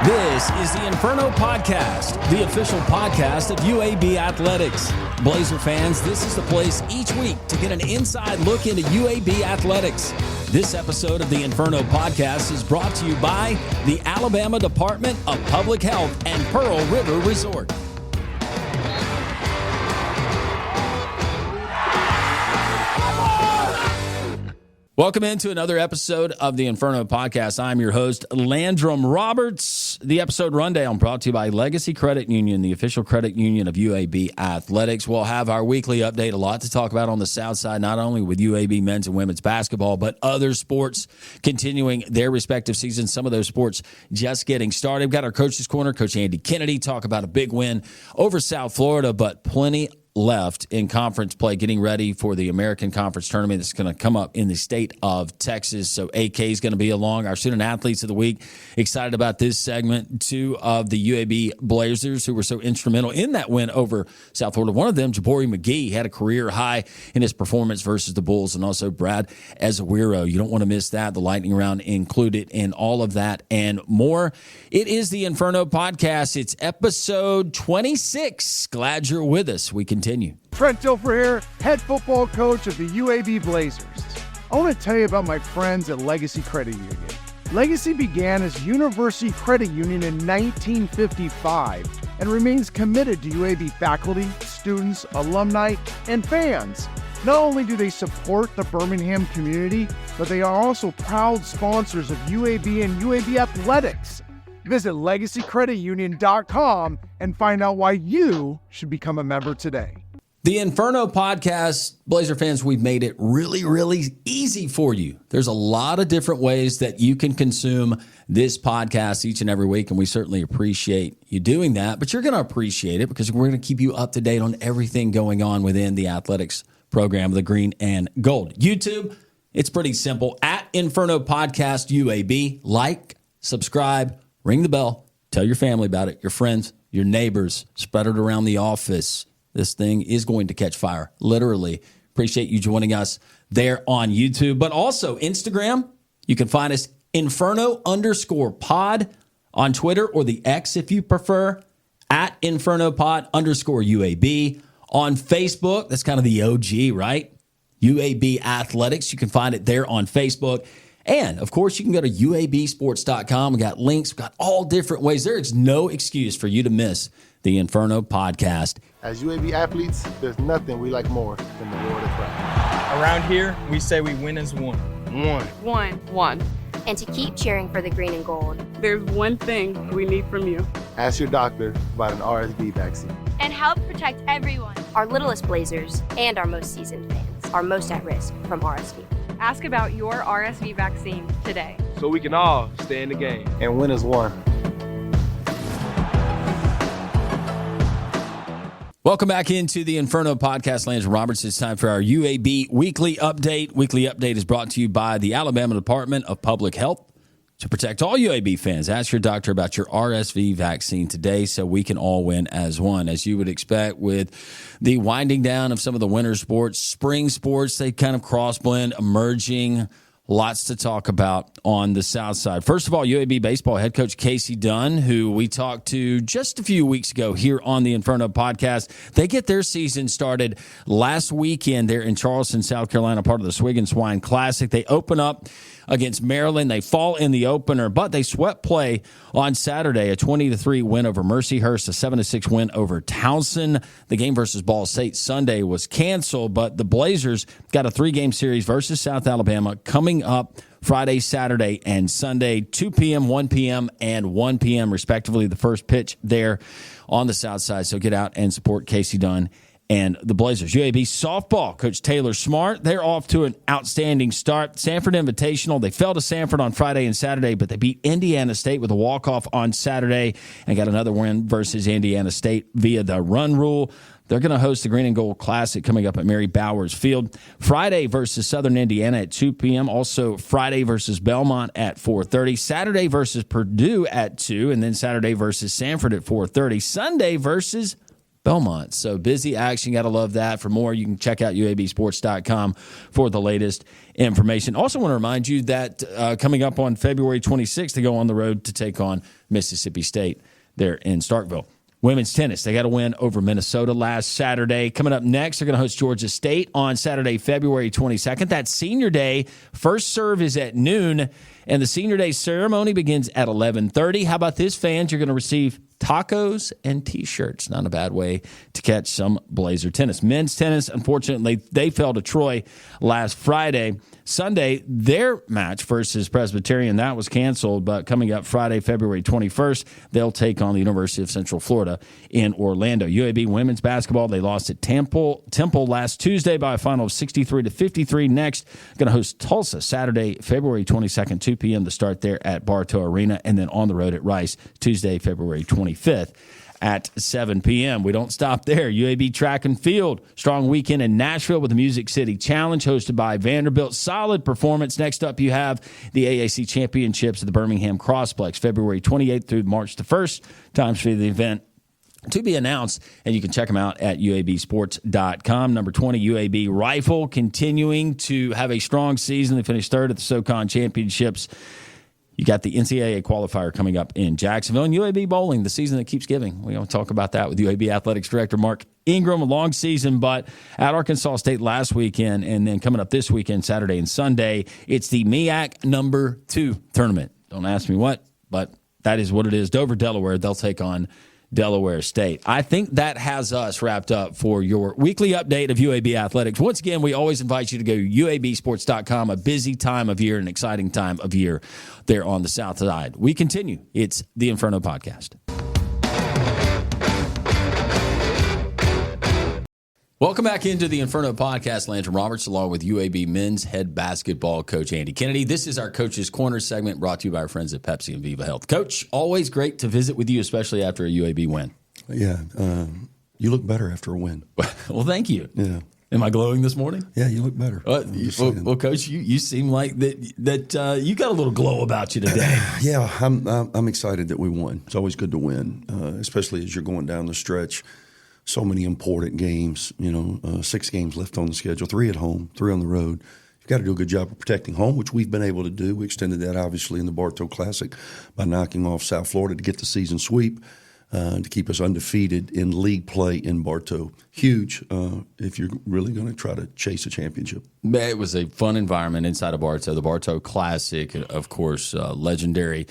This is the Inferno Podcast, the official podcast of UAB Athletics. Blazer fans, this is the place each week to get an inside look into UAB Athletics. This episode of the Inferno Podcast is brought to you by the Alabama Department of Public Health and Pearl River Resort. Welcome into another episode of the Inferno Podcast. I'm your host, Landrum Roberts. The episode rundown brought to you by Legacy Credit Union, the official credit union of UAB Athletics. We'll have our weekly update, a lot to talk about on the South Side, not only with UAB men's and women's basketball, but other sports continuing their respective seasons. Some of those sports just getting started. We've got our Coach's Corner, Coach Andy Kennedy, talk about a big win over South Florida, but plenty left in conference play, getting ready for the American Conference Tournament that's going to come up in the state of Texas. So AK is going to be along. Our student athletes of the week, excited about this segment. Two of the UAB Blazers who were so instrumental in that win over South Florida. One of them, Jabari McGee, had a career high in his performance versus the Bulls, and also Brad Ezewiro. You don't want to miss that. The lightning round included in all of that and more. It is the Inferno Podcast. It's episode 26. Glad you're with us. We continue. Trent Dilfer here, head football coach of the UAB Blazers. I want to tell you about my friends at Legacy Credit Union. Legacy began as University Credit Union in 1955 and remains committed to UAB faculty, students, alumni, and fans. Not only do they support the Birmingham community, but they are also proud sponsors of UAB and UAB Athletics. Visit LegacyCreditUnion.com and find out why you should become a member today. The Inferno Podcast, Blazer fans, we've made it really easy for you. There's a lot of different ways that you can consume this podcast each and every week, and we certainly appreciate you doing that. But you're going to appreciate it because we're going to keep you up to date on everything going on within the athletics program, the green and gold. YouTube, it's pretty simple. At Inferno Podcast UAB, like, subscribe, ring the bell, tell your family about it, your friends, your neighbors, spread it around the office. This thing is going to catch fire, literally. Appreciate you joining us there on YouTube, but also Instagram. You can find us Inferno_pod on Twitter, or the X if you prefer, at InfernoPod_UAB. On Facebook, that's kind of the OG, right? UAB Athletics. You can find it there on Facebook. And, of course, you can go to UABsports.com. We got links. We got all different ways. There is no excuse for you to miss the Inferno Podcast. As UAB athletes, there's nothing we like more than the world of pride. Around here, we say we win as one. One. And to keep cheering for the green and gold. There's one thing we need from you. Ask your doctor about an RSV vaccine. And help protect everyone. Our littlest Blazers and our most seasoned fans are most at risk from RSV. Ask about your RSV vaccine today. So we can all stay in the game. And win as one. Welcome back into the Inferno Podcast. Landrum Roberts. It's time for our UAB Weekly Update. Weekly Update is brought to you by the Alabama Department of Public Health. To protect all UAB fans, ask your doctor about your RSV vaccine today so we can all win as one. As you would expect with the winding down of some of the winter sports, spring sports, they kind of cross-blend, emerging. Lots to talk about on the South Side. First of all, UAB baseball head coach Casey Dunn, who we talked to just a few weeks ago here on the Inferno Podcast. They get their season started last weekend there in Charleston, South Carolina, part of the Swig and Swine Classic. They open up against Maryland. They fall in the opener, but they swept play on Saturday, a 20-3 win over Mercyhurst, a 7-6 win over Townsend. The game versus Ball State Sunday was canceled, but the Blazers got a 3-game series versus South Alabama coming up Friday, Saturday, and Sunday, 2 p.m., 1 p.m., and 1 p.m., respectively, the first pitch there on the South Side. So get out and support Casey Dunn and the Blazers. UAB softball, Coach Taylor Smart, they're off to an outstanding start. Sanford Invitational, they fell to Sanford on Friday and Saturday, but they beat Indiana State with a walk-off on Saturday and got another win versus Indiana State via the run rule. They're going to host the Green and Gold Classic coming up at Mary Bowers Field. Friday versus Southern Indiana at 2 p.m. Also Friday versus Belmont at 4:30. Saturday versus Purdue at 2, and then Saturday versus Sanford at 4:30. Sunday versus Belmont. So busy action. Got to love that. For more, you can check out UABsports.com for the latest information. Also want to remind you that coming up on February 26th, they go on the road to take on Mississippi State there in Starkville. Women's tennis, they got a win over Minnesota last Saturday. Coming up next, they're going to host Georgia State on Saturday, February 22nd. That's Senior Day. First serve is at noon, and the Senior Day ceremony begins at 11:30. How about this, fans? You're going to receive tacos and T-shirts. Not a bad way to catch some Blazer tennis. Men's tennis, unfortunately, they fell to Troy last Friday. Sunday, their match versus Presbyterian, that was canceled, but coming up Friday, February 21st, they'll take on the University of Central Florida in Orlando. UAB women's basketball, they lost at Temple last Tuesday by a final of 63-53. Next, going to host Tulsa Saturday, February 22nd, 2 p.m. to start there at Bartow Arena, and then on the road at Rice Tuesday, February 25th. At 7 p.m. We don't stop there. UAB Track and Field. Strong weekend in Nashville with the Music City Challenge hosted by Vanderbilt. Solid performance. Next up, you have the AAC Championships at the Birmingham Crossplex, February 28th through March the 1st. Times for the event to be announced, and you can check them out at uabsports.com. Number 20, UAB Rifle, continuing to have a strong season. They finished third at the SoCon Championships. You got the NCAA qualifier coming up in Jacksonville, and UAB bowling, the season that keeps giving. We're going to talk about that with UAB Athletics Director Mark Ingram. A long season, but at Arkansas State last weekend, and then coming up this weekend, Saturday and Sunday, it's the MEAC number 2 tournament. Don't ask me what, but that is what it is. Dover, Delaware, they'll take on Delaware State. I think that has us wrapped up for your weekly update of UAB Athletics. Once again, we always invite you to go to uabsports.com, a busy time of year, an exciting time of year there on the South Side. We continue. It's the Inferno Podcast. Welcome back into the Inferno Podcast. Landrum Roberts, along with UAB men's head basketball coach Andy Kennedy. This is our Coach's Corner segment brought to you by our friends at Pepsi and Viva Health. Coach, always great to visit with you, especially after a UAB win. Yeah, you look better after a win. Well, thank you. Yeah. Am I glowing this morning? Yeah, you look better. Well, Coach, you seem like that you got a little glow about you today. Yeah, I'm excited that we won. It's always good to win, especially as you're going down the stretch. So many important games, 6 games left on the schedule, 3 at home, 3 on the road. You've got to do a good job of protecting home, which we've been able to do. We extended that, obviously, in the Bartow Classic by knocking off South Florida to get the season sweep, to keep us undefeated in league play in Bartow. Huge if you're really going to try to chase a championship. It was a fun environment inside of Bartow. The Bartow Classic, of course, legendary.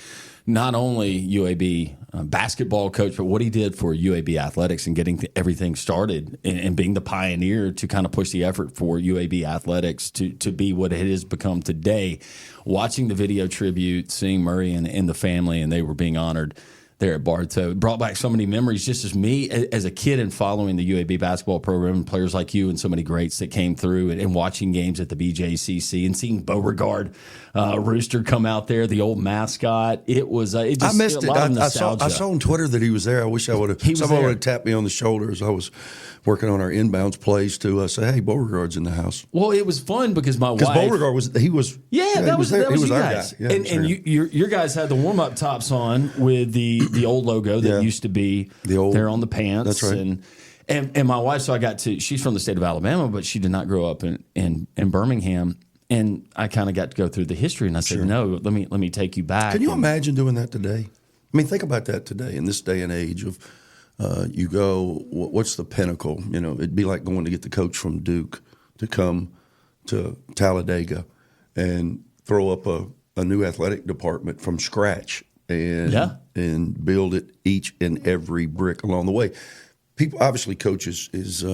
Not only UAB basketball coach, but what he did for UAB athletics and getting everything started and being the pioneer to kind of push the effort for UAB athletics to be what it has become today. Watching the video tribute, seeing Murray and the family, and they were being honored there at Bartow, it brought back so many memories just as me as a kid and following the UAB basketball program and players like you and so many greats that came through and watching games at the BJCC and seeing Beauregard Rooster come out there, the old mascot. It was I missed it. I saw on Twitter that he was there. I wish I would have. Someone would have tapped me on the shoulder as I was working on our inbounds plays to say, "Hey, Beauregard's in the house." Well, it was fun because my wife. Because Beauregard was that was there. He was our guys. guy. Yeah, and your guys had the warm up tops on with the old logo that used to be there on the pants. That's right. And my wife, she's from the state of Alabama, but she did not grow up in Birmingham. And I kind of got to go through the history, and I said, "No, let me take you back." Can you imagine doing that today? I mean, think about that today in this day and age of you go. What's the pinnacle? It'd be like going to get the coach from Duke to come to Talladega and throw up a new athletic department from scratch and build it each and every brick along the way. People, obviously, coach is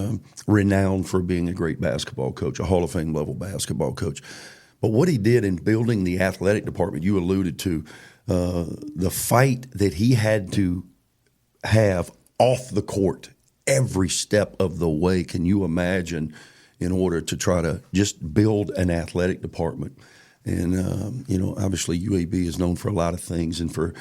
renowned for being a great basketball coach, a Hall of Fame level basketball coach. But what he did in building the athletic department, you alluded to, the fight that he had to have off the court every step of the way. Can you imagine in order to try to just build an athletic department? And, obviously UAB is known for a lot of things, and for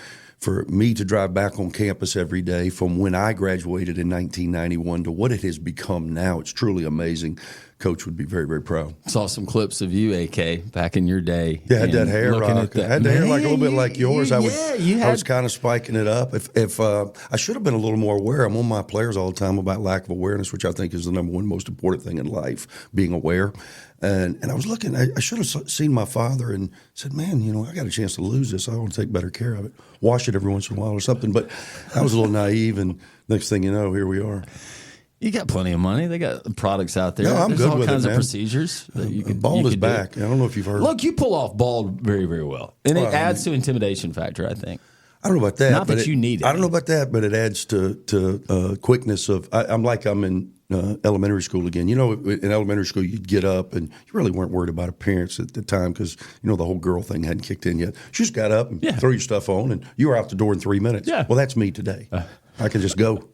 me to drive back on campus every day from when I graduated in 1991 to what it has become now, it's truly amazing Coach would be very, very proud. Saw some clips of you, AK, back in your day. Yeah, I had that and hair looking rock. at I had the hair like a little bit like yours. I you was kind of spiking it up. If I should have been a little more aware. I'm on my players all the time about lack of awareness, which I think is the number one most important thing in life, being aware. And I was looking. I should have seen my father and said, "Man, I got a chance to lose this. I want to take better care of it. Wash it every once in a while or something." But I was a little naive, and next thing you know, here we are. You got plenty of money. They got products out there. No, I'm There's good all with kinds it, of man. procedures that you can. Bald is do. back. I don't know if you've heard. Look, you pull off bald very, very well, and it Well, adds to intimidation factor, I think. I don't know about that. Not that but you need it. I don't know about that, but it adds to quickness of. I'm in elementary school again. In elementary school, you'd get up and you really weren't worried about appearance at the time because the whole girl thing hadn't kicked in yet. You just got up and threw your stuff on, and you were out the door in 3 minutes. Yeah. Well, that's me today. I can just go.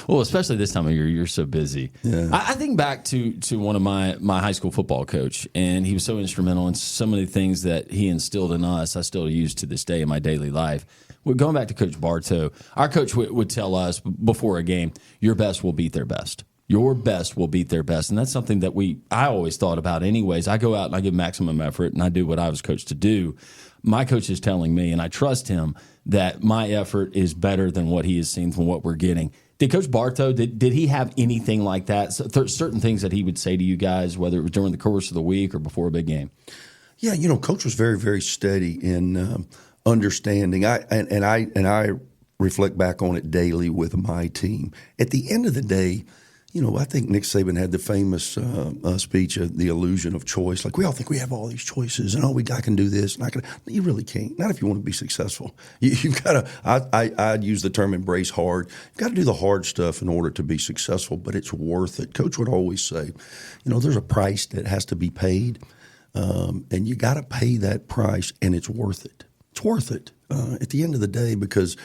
Well, especially this time of year, you're so busy. Yeah. I think back to one of my high school football coach, and he was so instrumental in so many things that he instilled in us. I still use to this day in my daily life. We're going back to Coach Bartow. Our coach would tell us before a game, your best will beat their best. Your best will beat their best. And that's something that I always thought about anyways. I go out and I give maximum effort, and I do what I was coached to do. My coach is telling me, and I trust him, that my effort is better than what he has seen from what we're getting. Did Coach Bartow, did he have anything like that? Certain things that he would say to you guys, whether it was during the course of the week or before a big game? Yeah, Coach was very, very steady in understanding. I reflect back on it daily with my team. At the end of the day, I think Nick Saban had the famous speech, The Illusion of Choice. Like, we all think we have all these choices, and I can do this, and I can. You really can't. Not if you want to be successful. You've got to. I'd use the term embrace hard. You've got to do the hard stuff in order to be successful, but it's worth it. Coach would always say, there's a price that has to be paid, and you got to pay that price, and it's worth it. It's worth it at the end of the day because.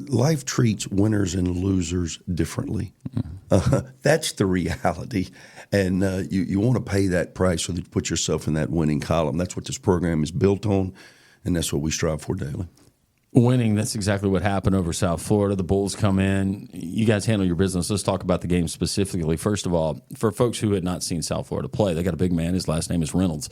Life treats winners and losers differently. That's the reality. And you want to pay that price so that you put yourself in that winning column. That's what this program is built on, and that's what we strive for daily. Winning, that's exactly what happened over South Florida. The Bulls come in. You guys handle your business. Let's talk about the game specifically. First of all, for folks who had not seen South Florida play, they got a big man. His last name is Reynolds.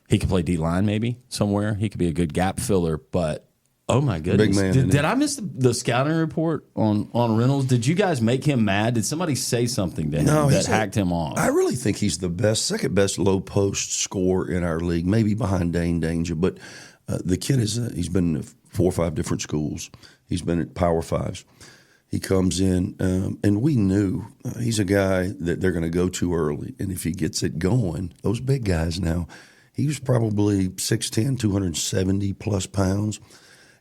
He could play D-line maybe somewhere. He could be a good gap filler, but oh, my goodness. Big man, did I miss the scouting report on Reynolds? Did you guys make him mad? Did somebody say something to him that hacked him off? I really think he's the second best low post scorer in our league, maybe behind Dane Danger. But the kid he's been in 4 or 5 different schools. He's been at Power Fives. He comes in, and we knew he's a guy that they're going to go to early. And if he gets it going, those big guys now, he was probably 6'10", 270-plus pounds.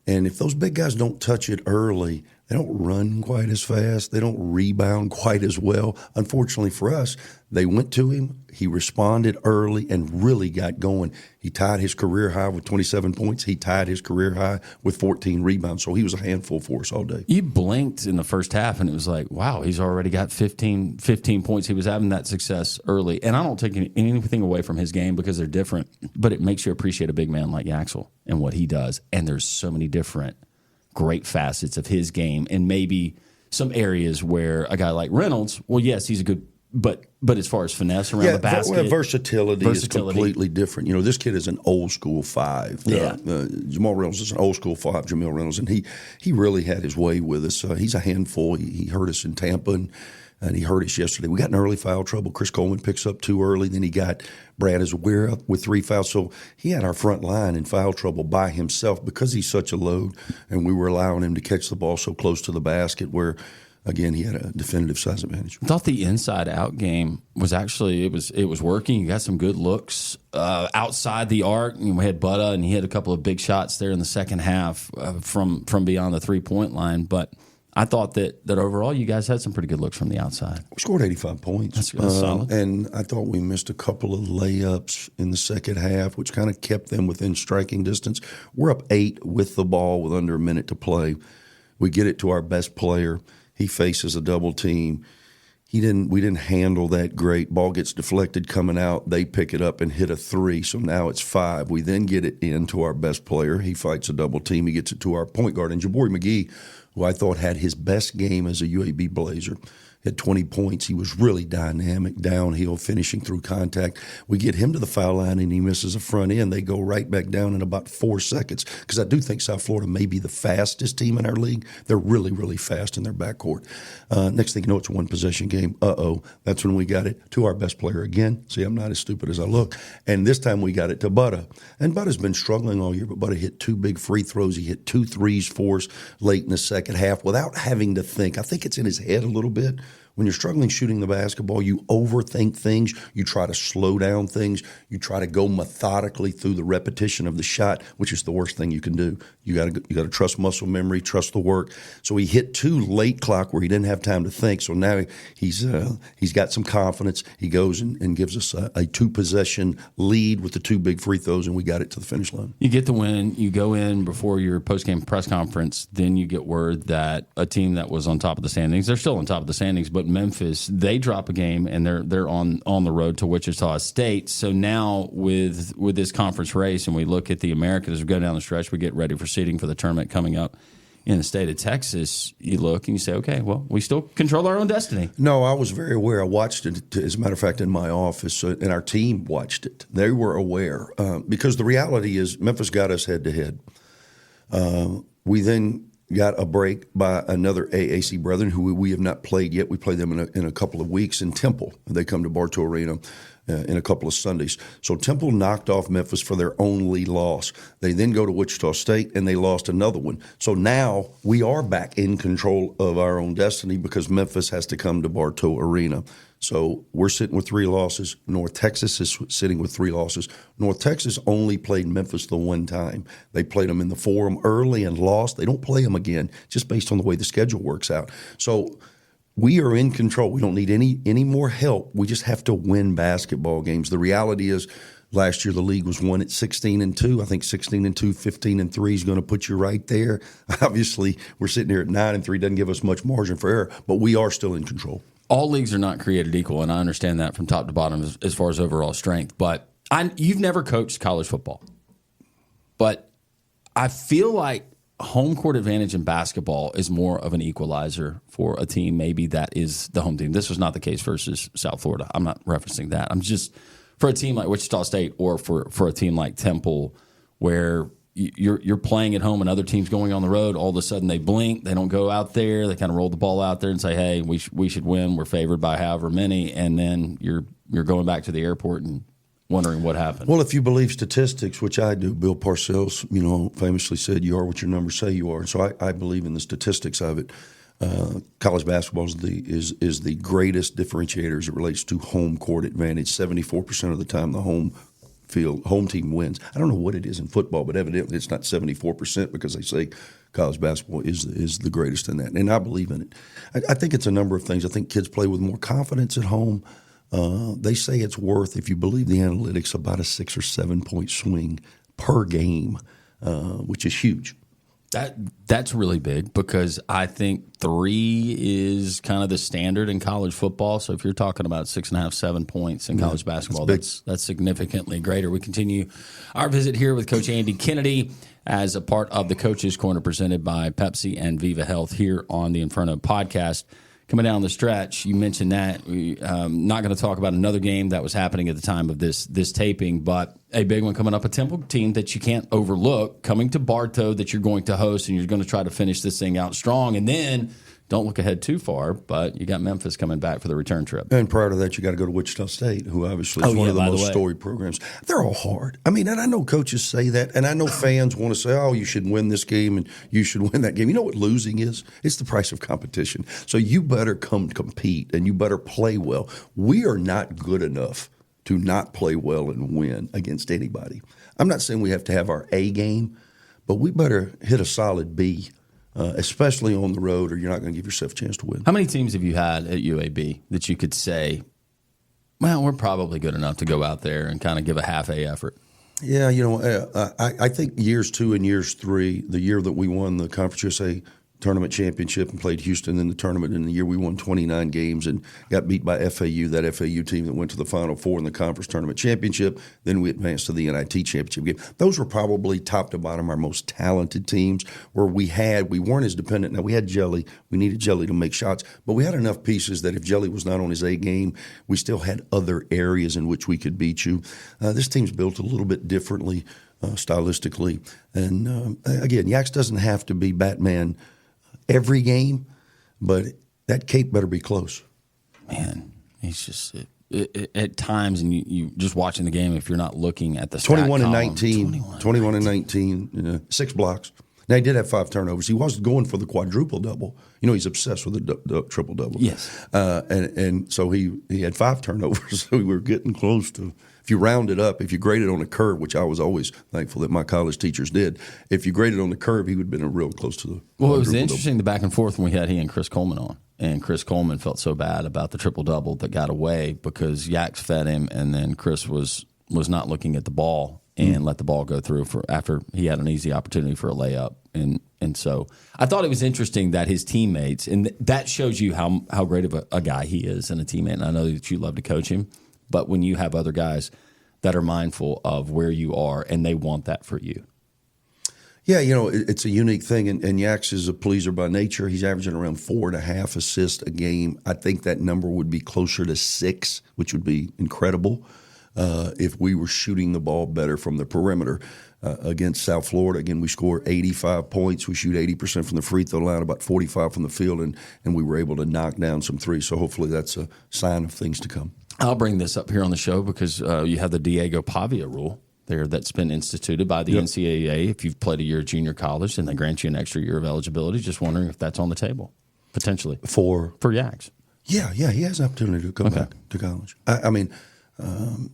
And if those big guys don't touch it early, they don't run quite as fast. They don't rebound quite as well. Unfortunately for us, they went to him. He responded early and really got going. He tied his career high with 27 points. He tied his career high with 14 rebounds. So he was a handful for us all day. You blinked in the first half, and it was like, wow, he's already got 15 points. He was having that success early. And I don't take anything away from his game because they're different, but it makes you appreciate a big man like Yaxel and what he does. And there's so many different great facets of his game, and maybe some areas where a guy like Reynolds, well, yes, he's a good, but as far as finesse around the basket, versatility is completely different. This kid is an old school 5. Yeah. Jamal Reynolds is an old school 5. Jamil Reynolds, and he really had his way with us. He's a handful. He hurt us in Tampa, and he hurt us yesterday. We got in early foul trouble. Chris Coleman picks up 2 early. Then he got Brad Azuera with 3 fouls. So he had our front line in foul trouble by himself because he's such a load, and we were allowing him to catch the ball so close to the basket where, again, he had a definitive size advantage. I thought the inside-out game was actually it was working. You got some good looks outside the arc. We had Butta, and he had a couple of big shots there in the second half from beyond the 3-point line. But I thought that overall you guys had some pretty good looks from the outside. We scored 85 points. That's solid. And I thought we missed a couple of layups in the second half, which kind of kept them within striking distance. We're up 8 with the ball with under a minute to play. We get it to our best player. He faces a double team. We didn't handle that great. Ball gets deflected coming out. They pick it up and hit a 3. So now it's 5. We then get it into our best player. He fights a double team. He gets it to our point guard. And Jabari McGee, who I thought had his best game as a UAB Blazer. had 20 points. He was really dynamic downhill, finishing through contact. We get him to the foul line, and he misses a front end. They go right back down in about 4 seconds, because I do think South Florida may be the fastest team in our league. They're really, really fast in their backcourt. Next thing you know, it's a one-possession game. That's when we got it to our best player again. See, I'm not as stupid as I look. And this time we got it to Butta. And Butta's been struggling all year, but Butta hit 2 big free throws. He hit 2 threes for us late in the second half without having to think. I think it's in his head a little bit. When you're struggling shooting the basketball, you overthink things. You try to slow down things. You try to go methodically through the repetition of the shot, which is the worst thing you can do. You got to trust muscle memory, trust the work. So he hit 2 late clock where he didn't have time to think. So now he's got some confidence. He goes and gives us a 2-possession lead with the 2 big free throws, and we got it to the finish line. You get the win. You go in before your post-game press conference. Then you get word that a team that was on top of the standings, they're still on top of the standings, but Memphis, they drop a game, and they're on the road to Wichita State. So now with this conference race, and we look at the Americans as we go down the stretch, we get ready for seeding for the tournament coming up in the state of Texas. You look and you say, okay, well, we still control our own destiny. No, I was very aware. I watched it, as a matter of fact, in my office, and our team watched it. They were aware, because the reality is Memphis got us head-to-head. We then got a break by another AAC brethren who we have not played yet. We play them in a couple of weeks in Temple. They come to Bartow Arena in a couple of Sundays. So Temple knocked off Memphis for their only loss. They then go to Wichita State, and they lost another one. So now we are back in control of our own destiny, because Memphis has to come to Bartow Arena. So we're sitting with 3 losses. North Texas is sitting with 3 losses. North Texas only played Memphis the one time. They played them in the Forum early and lost. They don't play them again, just based on the way the schedule works out. So we are in control. We don't need any more help. We just have to win basketball games. The reality is, last year the league was won at 16-2. I think 16-2, 15-3 is going to put you right there. Obviously, we're sitting here at 9-3. Doesn't give us much margin for error, but we are still in control. All leagues are not created equal, and I understand that from top to bottom as far as overall strength. But you've never coached college football. But I feel like home court advantage in basketball is more of an equalizer for a team maybe that is the home team. This was not the case versus South Florida. I'm not referencing that. I'm just, for a team like Wichita State, or for a team like Temple, where you're playing at home and other teams going on the road, all of a sudden they blink, they don't go out there, they kind of roll the ball out there and say, hey, we should win, we're favored by however many, and then you're going back to the airport and wondering what happened. Well, if you believe statistics, which I do, Bill Parcells, famously said, you are what your numbers say you are. So I believe in the statistics of it. College basketball is the greatest differentiator as it relates to home court advantage. 74% of the time the home team wins. I don't know what it is in football, but evidently it's not 74%, because they say college basketball is the greatest in that. And I believe in it. I think it's a number of things. I think kids play with more confidence at home. They say it's worth, if you believe the analytics, about a 6 or 7 point swing per game, which is huge. That's really big, because I think 3 is kind of the standard in college football. So if you're talking about 6.5, 7 points in college basketball, that's significantly greater. We continue our visit here with Coach Andy Kennedy as a part of the Coach's Corner presented by Pepsi and Viva Health here on the Inferno podcast. Coming down the stretch, you mentioned that. I'm not going to talk about another game that was happening at the time of this taping, but a big one coming up, a Temple team that you can't overlook, coming to Bartow that you're going to host, and you're going to try to finish this thing out strong. And then, don't look ahead too far, but you got Memphis coming back for the return trip. And prior to that, you got to go to Wichita State, who obviously is one of the most storied programs. They're all hard. I mean, and I know coaches say that, and I know fans want to say, oh, you should win this game and you should win that game. You know what losing is? It's the price of competition. So you better come compete, and you better play well. We are not good enough to not play well and win against anybody. I'm not saying we have to have our A game, but we better hit a solid B. Especially on the road, or you're not going to give yourself a chance to win. How many teams have you had at UAB that you could say, well, we're probably good enough to go out there and kind of give a half-A effort? Yeah, I think years 2 and years 3, the year that we won the Conference USA tournament championship and played Houston in the tournament. In the year we won 29 games and got beat by FAU, that FAU team that went to the Final Four in the conference tournament championship. Then we advanced to the NIT championship game. Those were probably top to bottom our most talented teams where we weren't as dependent. Now we had Jelly. We needed Jelly to make shots, but we had enough pieces that if Jelly was not on his A game, we still had other areas in which we could beat you. This team's built a little bit differently stylistically. And again, Yax doesn't have to be Batman every game, but that cape better be close. Man, he's just at times, and you just watching the game, if you're not looking at the 21 and column, 19, 21 and 19, 6 blocks. Now, he did have 5 turnovers. He was going for the quadruple-double. You know, he's obsessed with the triple-double. Yes. And so he had 5 turnovers, so we were getting close to – if you round it up, if you grade it on a curve, which I was always thankful that my college teachers did, if you graded on the curve, he would have been real close to the Well, it was interesting, the back and forth when we had he and Chris Coleman on. And Chris Coleman felt so bad about the triple-double that got away because Yax fed him, and then Chris was not looking at the ball and let the ball go through after he had an easy opportunity for a layup. And so I thought it was interesting that his teammates, and that shows you how great of a guy he is and a teammate. And I know that you love to coach him, but when you have other guys that are mindful of where you are and they want that for you. Yeah, you know, it's a unique thing, and Yax is a pleaser by nature. He's averaging around 4.5 assists a game. I think that number would be closer to 6, which would be incredible if we were shooting the ball better from the perimeter. Against South Florida, again, we scored 85 points. We shoot 80% from the free throw line, about 45 from the field, and we were able to knock down some threes. So hopefully that's a sign of things to come. I'll bring this up here on the show because you have the Diego Pavia rule there that's been instituted by the NCAA. If you've played a year of junior college, then they grant you an extra year of eligibility. Just wondering if that's on the table, potentially. For Yax. Yeah, he has an opportunity to come back to college. I mean,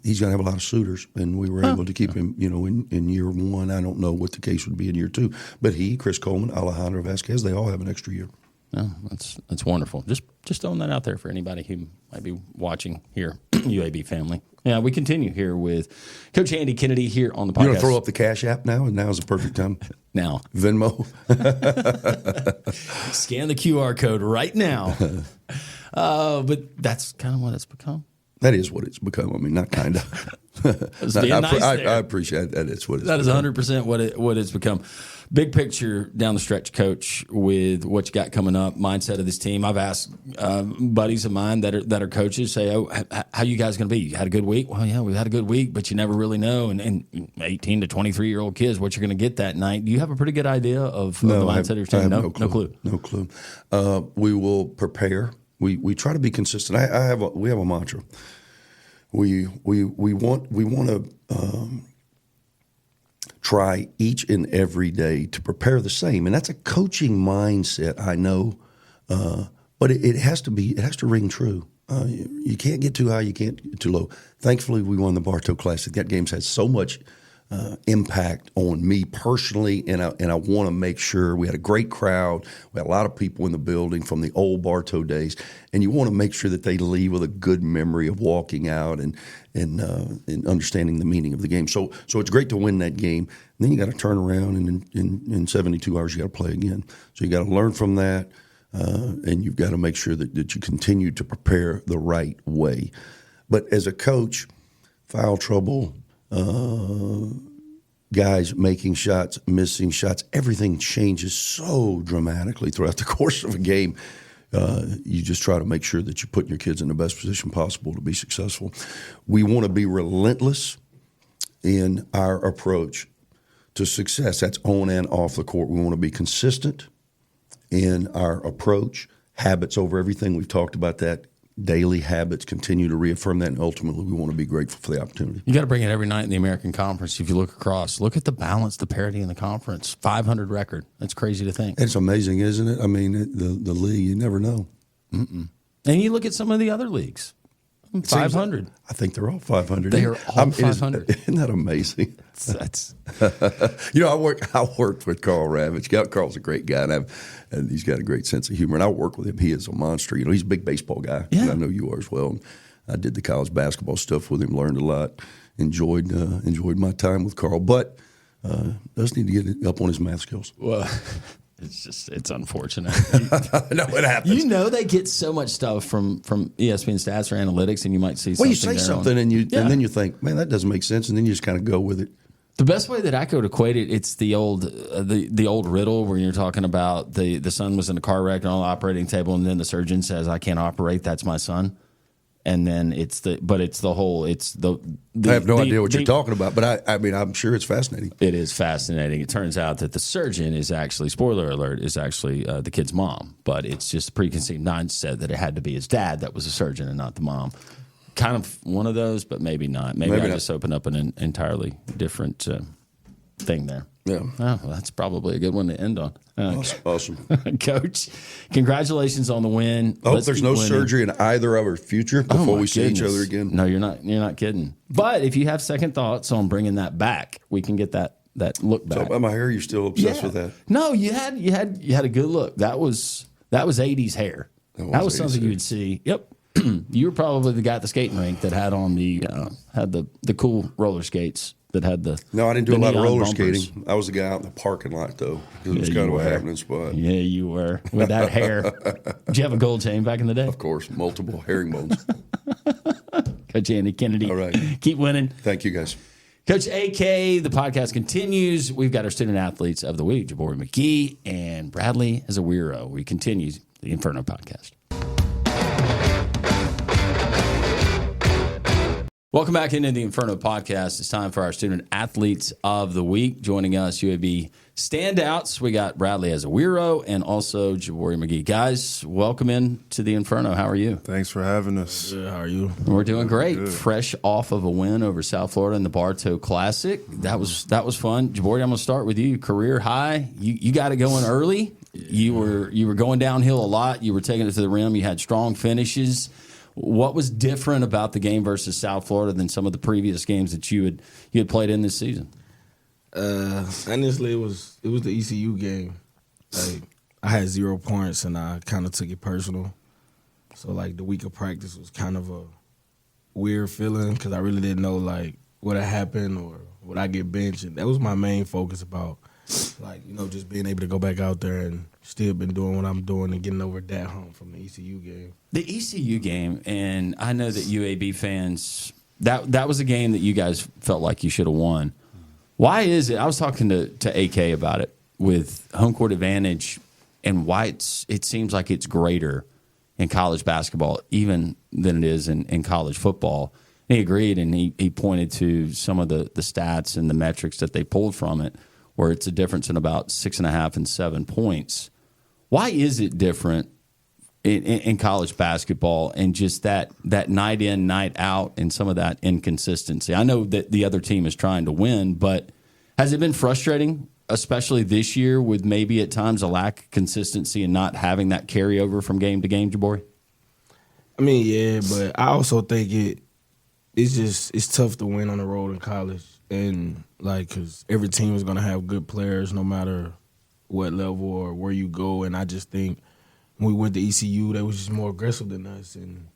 he's going to have a lot of suitors, and we were able to keep him, you know, in year 1. I don't know what the case would be in year 2. But he, Chris Coleman, Alejandro Vasquez, they all have an extra year. Oh, that's wonderful. Just throwing that out there for anybody who might be watching here, UAB family. Yeah, we continue here with Coach Andy Kennedy here on the podcast. You're going to throw up the Cash App now, and now's the perfect time? Now. Venmo. Scan the QR code right now. But that's kind of what it's become. That is what it's become. I mean, not kind of. I appreciate that. It's what it's that become. Is 100% what it's become. Big picture down the stretch, Coach, with what you got coming up, mindset of this team. I've asked buddies of mine that are coaches, say, "Oh, how you guys going to be? You had a good week?" Well, yeah, we had a good week, but you never really know. And 18 to 23-year-old kids, what you're going to get that night. Do you have a pretty good idea of the mindset of your team? No clue. No clue. We will prepare. We try to be consistent. We have a mantra. We want to try each and every day to prepare the same, and that's a coaching mindset. I know, but it has to ring true. You can't get too high, you can't get too low. Thankfully, we won the Bartow Classic. That game's had so much impact on me personally, and I want to make sure we had a great crowd. We had a lot of people in the building from the old Bartow days, and you want to make sure that they leave with a good memory of walking out and understanding the meaning of the game. So it's great to win that game. And then you got to turn around, and in 72 hours you got to play again. So you got to learn from that, and you've got to make sure that you continue to prepare the right way. But as a coach, foul trouble. Guys making shots, missing shots, everything changes so dramatically throughout the course of a game. You just try to make sure that you're putting your kids in the best position possible to be successful. We want to be relentless in our approach to success. That's on and off the court. We want to be consistent in our approach, habits over everything. We've talked about that. Daily habits, continue to reaffirm that, and ultimately we want to be grateful for the opportunity. You got to bring it every night in the American Conference. If you look across, look at the balance, the parity in the conference. 500 record. That's crazy to think. It's amazing, isn't it? I mean, the league, you never know. Mm-mm. And you look at some of the other leagues. 500. Like, I think they're all 500. They are all 500. Isn't that amazing? That's you know, I worked with Carl Ravitch. Carl's a great guy, and he's got a great sense of humor. And I work with him. He is a monster. You know, he's a big baseball guy. Yeah. And I know you are as well. And I did the college basketball stuff with him. Learned a lot. Enjoyed my time with Carl. But does need to get up on his math skills. Well, It's unfortunate. No, it happens. You know, they get so much stuff from ESPN stats or analytics, and you might see Well, something you say there something, on, and then you think, man, that doesn't make sense, and then you just kind of go with it. The best way that I could equate it, it's the old riddle where you're talking about the son was in a car wreck on the operating table, and then the surgeon says, "I can't operate. That's my son." And then I have no idea what you're talking about, but I mean, I'm sure it's fascinating. It is fascinating. It turns out that the surgeon is actually, spoiler alert, is actually the kid's mom, but it's just preconceived mindset that it had to be his dad that was a surgeon and not the mom. Kind of one of those, but maybe not. Maybe I just opened up an entirely different thing there. Yeah. Oh, well, that's probably a good one to end on. Awesome. Coach, congratulations on the win. I hope there's no surgery in either of our future before we see each other again. No, you're not kidding. But if you have second thoughts on bringing that back, we can get that look back. So about my hair, you're still obsessed with that? No, you had a good look. That was 80s hair. That was something you would see. Yep. You were probably the guy at the skating rink that had on the cool roller skates that had the. No, I didn't do a lot of roller bumpers. skating. I was the guy out in the parking lot though, because it was kind of a happening spot. Yeah, you were with that hair. Did you have a gold chain back in the day? Of course, multiple herringbones. Coach Andy Kennedy. All right, keep winning. Thank you, guys. Coach AK, the podcast continues. We've got our student athletes of the week, Jabori McGee and Bradley Azawiro. We continue the Inferno podcast. Welcome back into the Inferno podcast. It's time for our student athletes of the week. Joining us, UAB standouts. We got Bradley Azawiro and also Jabori McGee. Guys, welcome in to the Inferno. How are you? Thanks for having us. Good, how are you? We're doing great. Good. Fresh off of a win over South Florida in the Bartow Classic. That was fun. Jabori, I'm going to start with you. Career high. You got it going early. You were going downhill a lot. You were taking it to the rim. You had strong finishes. What was different about the game versus South Florida than some of the previous games that you had played in this season? Honestly, it was the ECU game. Like, I had 0 points, and I kind of took it personal. So, like, the week of practice was kind of a weird feeling because I really didn't know, like, what had happened or would I get benched. And that was my main focus about, like, just being able to go back out there and still been doing what I'm doing and getting over that hump from the ECU game. The ECU game, and I know that UAB fans, that was a game that you guys felt like you should have won. Why is it? I was talking to AK about it with home court advantage and why it seems like it's greater in college basketball even than it is in college football. And he agreed, and he pointed to some of the stats and the metrics that they pulled from it where it's a difference in about 6.5 and 7 points. Why is it different in college basketball and just that night in, night out and some of that inconsistency? I know that the other team is trying to win, but has it been frustrating, especially this year with maybe at times a lack of consistency and not having that carryover from game to game, Jabori? I mean, yeah, but I also think it's tough to win on the road in college. And, like, because every team is going to have good players no matter what level or where you go. And I just think when we went to ECU, they was just more aggressive than us. And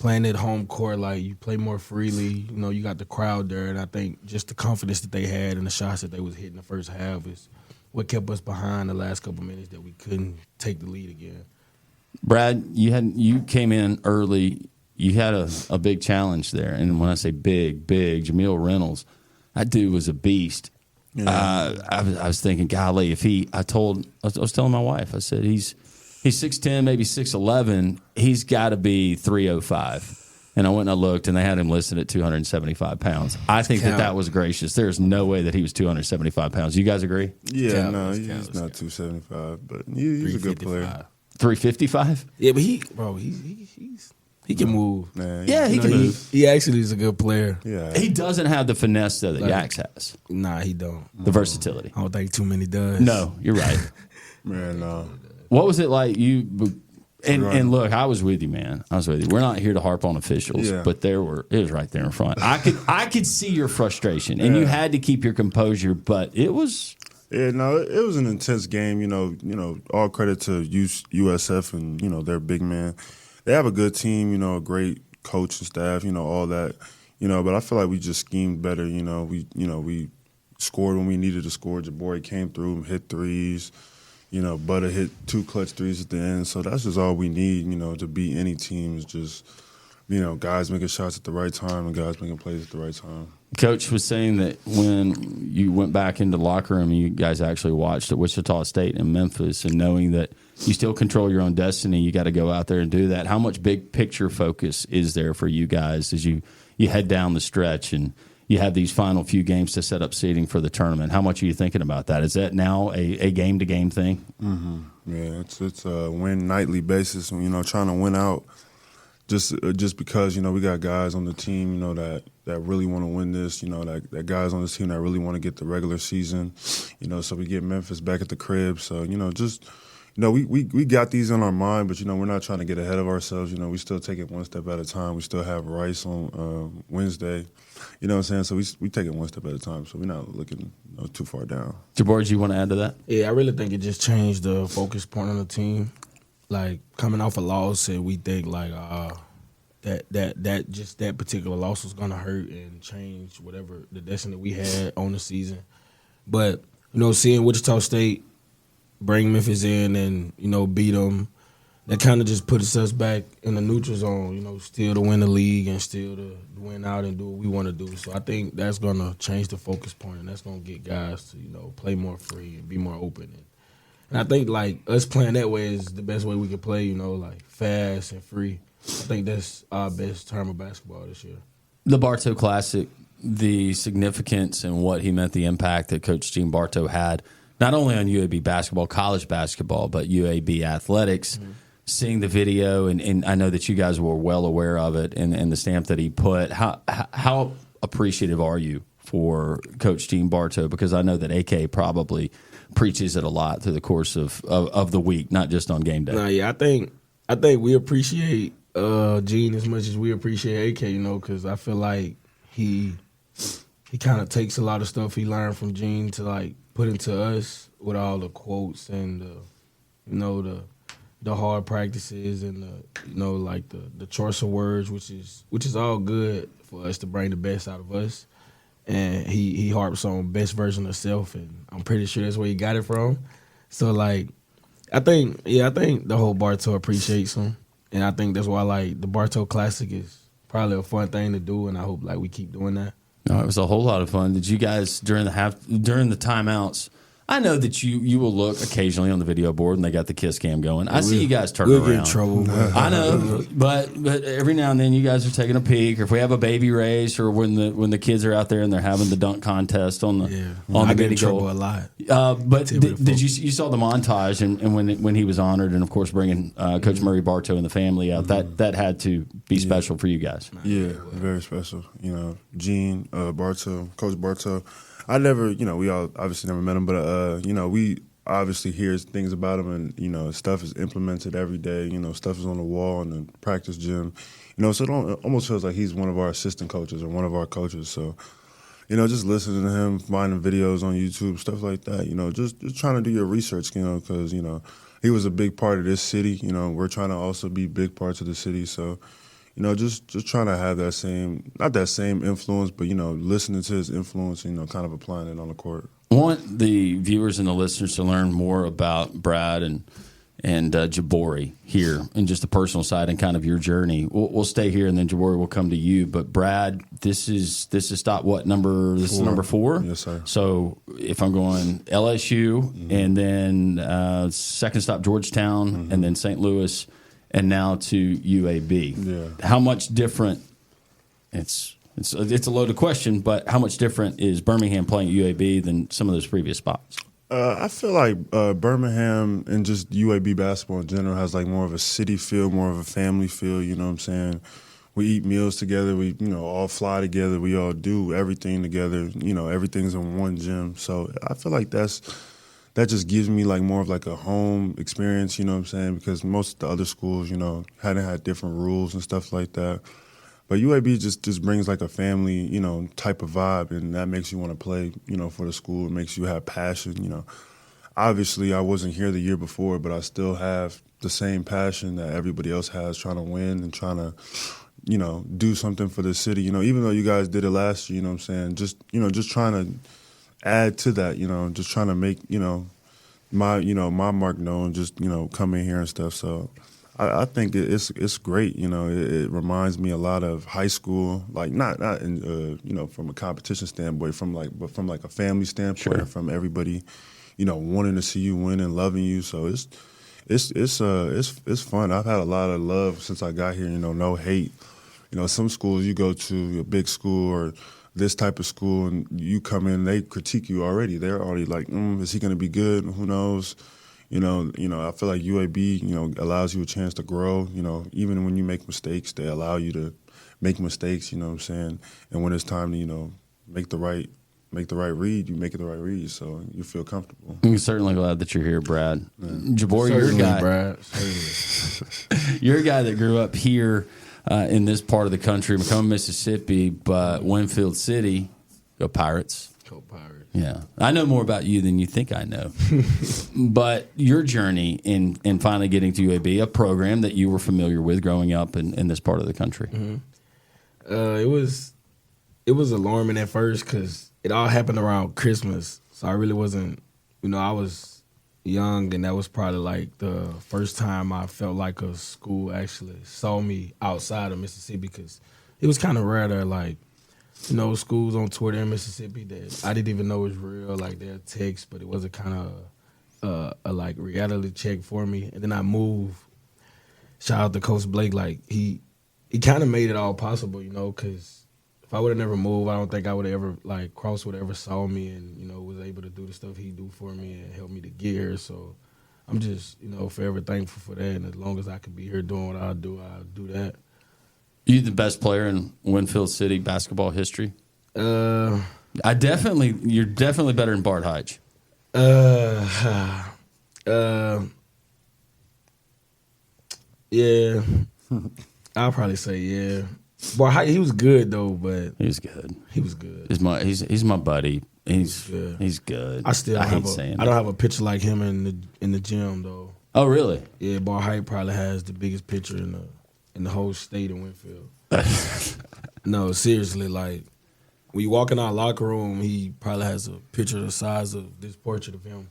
playing at home court, like, you play more freely. You got the crowd there. And I think just the confidence that they had and the shots that they was hitting the first half is what kept us behind the last couple minutes that we couldn't take the lead again. Brad, you came in early. You had a big challenge there. And when I say big, Jamil Reynolds, that dude was a beast. Yeah. I was thinking, golly, I was telling my wife, I said, he's 6'10", maybe 6'11", he's got to be 305. And I went and I looked, and they had him listed at 275 pounds. I think that was gracious. There's no way that he was 275 pounds. You guys agree? Yeah, no, he's not 275, but he's a good player. 355? Yeah, but he can move. Man, yeah, he can move. He actually is a good player. Yeah, he doesn't have the finesse that Yax has. Nah, he don't. The versatility. I don't think too many does. No, you're right. Man, no. What was it like? And look, I was with you, man. I was with you. We're not here to harp on officials, but it was right there in front. I could see your frustration, and you had to keep your composure, but it was. Yeah, no, it was an intense game. All credit to USF and their big man. They have a good team, a great coach and staff, all that, but I feel like we just schemed better. We scored when we needed to score. Jabori came through and hit threes. Butter hit 2 clutch threes at the end. So that's just all we need, to beat any team is just, guys making shots at the right time and guys making plays at the right time. Coach was saying that when you went back into the locker room and you guys actually watched at Wichita State and Memphis, and knowing that you still control your own destiny, you got to go out there and do that. How much big picture focus is there for you guys as you head down the stretch and you have these final few games to set up seeding for the tournament? How much are you thinking about that? Is that now a game-to-game thing? Mm-hmm. Yeah, it's a win nightly basis, and, trying to win out just because, we got guys on the team, that really want to win this, that guys on this team that really want to get the regular season, so we get Memphis back at the crib. So, we got these in our mind, but, we're not trying to get ahead of ourselves. We still take it one step at a time. We still have Rice on Wednesday. You know what I'm saying? So we take it one step at a time, so we're not looking too far down. Jabbar, do you want to add to that? Yeah, I really think it just changed the focus point on the team. Like, coming off a loss, and we think, like, that particular loss was going to hurt and change whatever the destiny we had on the season. But, seeing Wichita State bring Memphis in and, beat them, that kind of just puts us back in the neutral zone, still to win the league and still to win out and do what we want to do. So I think that's going to change the focus point, and that's going to get guys to, play more free and be more open. And I think, like, us playing that way is the best way we can play, like, fast and free. I think that's our best term of basketball this year. The Bartow Classic, the significance and what he meant, the impact that Coach Gene Bartow had, not only on UAB basketball, college basketball, but UAB athletics. Mm-hmm. Seeing the video, and I know that you guys were well aware of it, and the stamp that he put. How appreciative are you for Coach Gene Bartow? Because I know that AK probably preaches it a lot through the course of the week, not just on game day. Nah, yeah, I think we appreciate Gene as much as we appreciate AK, because I feel like he kind of takes a lot of stuff he learned from Gene to, like, put into us with all the quotes and the hard practices and the choice of words, which is all good for us to bring the best out of us. And he harps on best version of self, and I'm pretty sure that's where he got it from. So, like, I think the whole Bartow appreciates him, and I think that's why, like, the Bartow Classic is probably a fun thing to do, and I hope, like, we keep doing that. No, it was a whole lot of fun. Did you guys during the timeouts? I know that you will look occasionally on the video board, and they got the kiss cam going. I see you guys turning around. We'll get in trouble. I know, but every now and then you guys are taking a peek, or if we have a baby race, or when the kids are out there and they're having the dunk contest on the I get in trouble a lot. But did you saw the montage and when he was honored, and of course bringing Coach Murray Bartow and the family out, that had to be special for you guys. Yeah, very special. Gene Bartow, Coach Bartow. I never, we all obviously never met him, but, we obviously hear things about him, and, stuff is implemented every day. Stuff is on the wall in the practice gym. So it almost feels like he's one of our assistant coaches or one of our coaches. So, just listening to him, finding videos on YouTube, stuff like that, just trying to do your research, because, he was a big part of this city. We're trying to also be big parts of the city. So, just trying to have that same, not that same influence, but, listening to his influence, kind of applying it on the court. I want the viewers and the listeners to learn more about Brad and Jabari here, and just the personal side and kind of your journey. We'll stay here, and then Jabari will come to you. But Brad, this is stop what number? This is number 4. Yes, sir. So if I'm going LSU, and then second stop Georgetown, and then St. Louis, and now to UAB. Yeah. How How much different? It's a loaded question, but how much different is Birmingham playing at UAB than some of those previous spots? I feel like Birmingham and just UAB basketball in general has like more of a city feel, more of a family feel. You know what I'm saying? We eat meals together. We all fly together. We all do everything together. Everything's in one gym. So I feel like that just gives me like more of like a home experience, you know what I'm saying? Because most of the other schools, hadn't had different rules and stuff like that. But UAB just brings like a family, type of vibe, and that makes you want to play, for the school. It makes you have passion, Obviously, I wasn't here the year before, but I still have the same passion that everybody else has, trying to win and trying to, do something for the city. Even though you guys did it last year, you know what I'm saying? Just trying to add to that, just trying to make, my mark known, just coming here and stuff. So I think it's great. It reminds me a lot of high school, like not in, from a competition standpoint, but from like a family standpoint, Sure. from everybody, wanting to see you win and loving you. So it's fun. I've had a lot of love since I got here. No hate. Some schools you go to, a big school or this type of school, and you come in, they critique you already. They're already like, is he going to be good? Who knows? I feel like UAB, allows you a chance to grow. Even when you make mistakes, they allow you to make mistakes. You know what I'm saying? And when it's time to, make the right read, you make it the right read, so you feel comfortable. I'm certainly glad that you're here, Brad. Jabor, you're a guy. Brad. You're a guy that grew up here in this part of the country, Macomb, Mississippi, but Winfield City, go Pirates. Go Pirates. Yeah. I know more about you than you think I know. But your journey in finally getting to UAB, a program that you were familiar with growing up in this part of the country. Mm-hmm. It was alarming at first because it all happened around Christmas. So I really wasn't, I was young, and that was probably like the first time I felt like a school actually saw me outside of Mississippi, because it was kind of rare that, like, schools on Twitter in Mississippi that I didn't even know was real, like their text, but it was a kind of a like reality check for me. And then I moved. Shout out to Coach Blake, like he kind of made it all possible, because if I would have never moved, I don't think I would have ever, like, Cross would have ever saw me and, was able to do the stuff he do for me and help me to get here. So I'm just, forever thankful for that. And as long as I can be here doing what I do, I'll do that. You the best player in Winfield City basketball history? You're definitely better than Bart Heitch. Yeah. I'll probably say yeah. Boy, he was good though, but He was good. He's my buddy. He's good. I still hate saying I don't have a picture like him in the gym though. Oh really? Yeah, Bar Height probably has the biggest picture in the whole state of Winfield. No, seriously, like when you walk in our locker room, he probably has a picture the size of this portrait of him.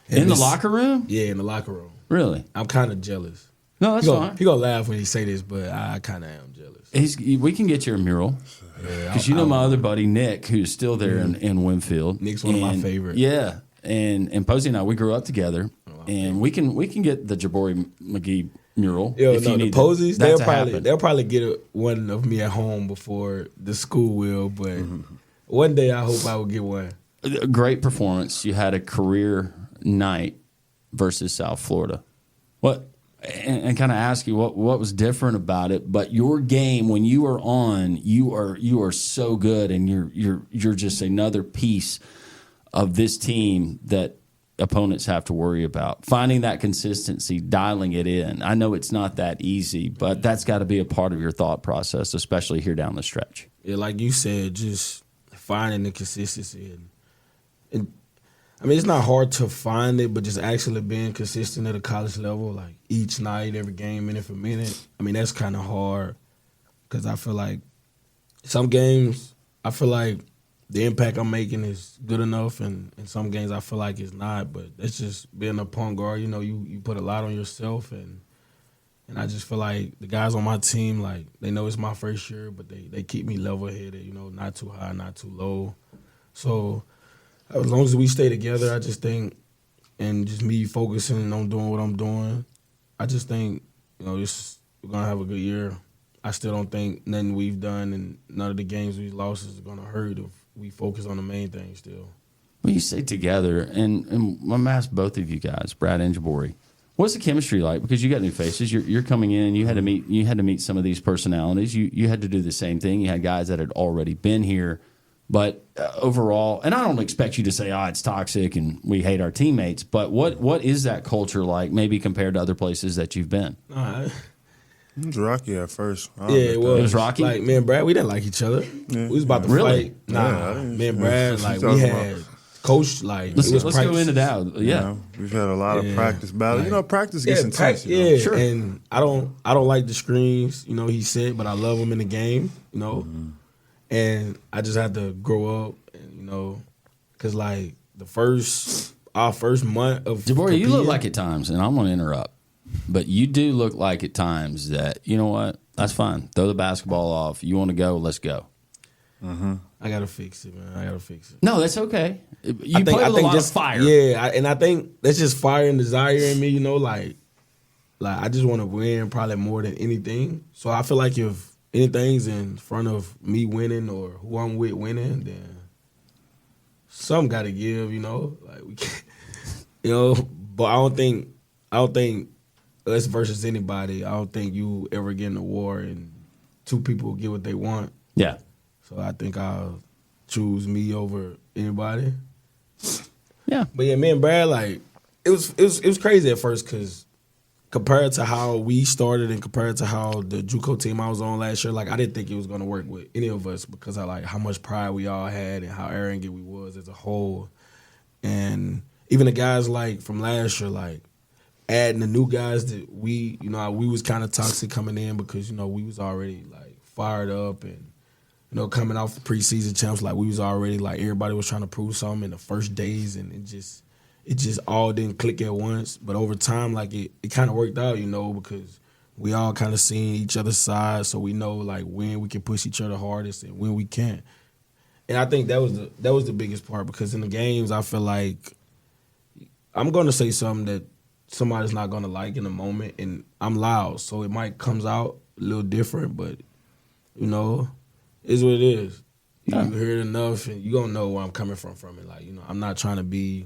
And in the locker room? Yeah, in the locker room. Really? I'm kind of jealous. No, that's fine. He gonna laugh when he say this, but I kind of am jealous. We can get you a mural. Because my other buddy, Nick, who's still there in Winfield. Nick's one of my favorites. Yeah. And Posey and I, we grew up together. And we can get the Jabori McGee mural. The Posies, they'll probably get one of me at home before the school will, but one day I hope I will get one. A great performance. You had a career night versus South Florida. What? And kind of ask you what was different about it, but your game when you are on, you are so good, and you're just another piece of this team that opponents have to worry about. Finding that consistency, dialing it in. I know it's not that easy, but that's got to be a part of your thought process, especially here down the stretch. Yeah, like you said, just finding the consistency and I mean, it's not hard to find it, but just actually being consistent at a college level, like each night, every game, minute for minute. I mean, that's kind of hard because I feel like some games, I feel like the impact I'm making is good enough, and in some games I feel like it's not. But that's just being a point guard. You put a lot on yourself, and I just feel like the guys on my team, like they know it's my first year, but they keep me level-headed. Not too high, not too low. So as long as we stay together, I just think, and just me focusing on doing what I'm doing, I just think, we're going to have a good year. I still don't think nothing we've done and none of the games we've lost is going to hurt if we focus on the main thing still. When you stay together, and I'm going to ask both of you guys, Brad and Jabori, what's the chemistry like? Because you got new faces. You're coming in. You had to meet some of these personalities. You had to do the same thing. You had guys that had already been here. But overall, and I don't expect you to say, it's toxic and we hate our teammates, but what is that culture like, maybe compared to other places that you've been? It was rocky at first. It was. It was rocky? Like, me and Brad, we didn't like each other. Yeah. We was about to fight. Me and Brad, like, we had coach, like, let's go into that. Yeah. We've had a lot of practice battles. Like, practice gets intense. Sure. And I don't like the screens, he said, but I love him in the game, Mm-hmm. And I just had to grow up, and, because, like, the first our first month of Jabari, you look competing- like at times, and I'm going to interrupt, but you do look like at times that, you know what, that's fine. Throw the basketball off. You want to go, let's go. I gotta fix it, man. I gotta fix it. No, that's okay. You play with a lot of fire. Yeah, and I think that's just fire and desire in me. You know, like I just want to win probably more than anything. So I feel like if anything's in front of me winning or who I'm with winning, then some got to give. You know, like we can't. You know, but I don't think us versus anybody. I don't think you ever get in a war and two people get what they want. Yeah. So I think I'll choose me over anybody. Yeah. But yeah, me and Brad, like, it was crazy at first because compared to how we started and compared to how the JUCO team I was on last year, like, I didn't think it was going to work with any of us because of, like, how much pride we all had and how arrogant we was as a whole. And even the guys, like, from last year, like, adding the new guys that we was kind of toxic coming in because, you know, we was already, like, fired up and, you know, coming off the preseason champs, like we was already like everybody was trying to prove something in the first days, and it just all didn't click at once. But over time, like it kind of worked out, you know, because we all kind of seen each other's side, so we know like when we can push each other hardest and when we can't. And I think that was the biggest part because in the games, I feel like I'm going to say something that somebody's not going to like in the moment, and I'm loud, so it might comes out a little different, but you know. Is what it is. You hear it enough, and you gonna know where I'm coming from it. Like, you know, I'm not trying to be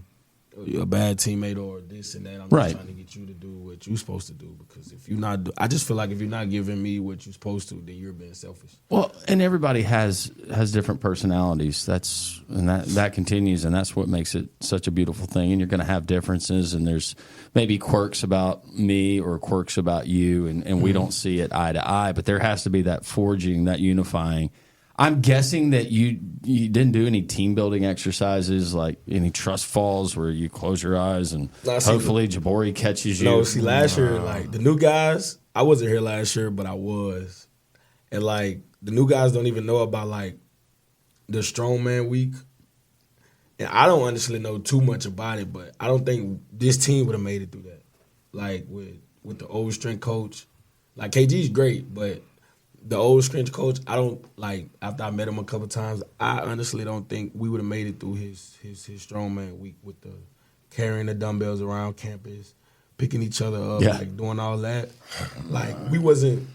a bad teammate or this and that. I'm just trying to get you to do what you're supposed to do. Because if you're not, I just feel like if you're not giving me what you're supposed to, then you're being selfish. Well, and everybody has different personalities. That continues, and that's what makes it such a beautiful thing. And you're going to have differences, and there's maybe quirks about me or quirks about you, and we don't see it eye to eye. But there has to be that forging, that unifying. I'm guessing that you didn't do any team building exercises, like any trust falls where you close your eyes and hopefully Jabari catches you. No, see, last year, like the new guys, I wasn't here last year, but I was. And like the new guys don't even know about like the strongman week. And I don't honestly know too much about it, but I don't think this team would have made it through that. Like with the old strength coach. Like KG's great, but the old strength coach, I don't like. After I met him a couple times, I honestly don't think we would have made it through his strongman week with the carrying the dumbbells around campus, picking each other up, like doing all that. Like we wasn't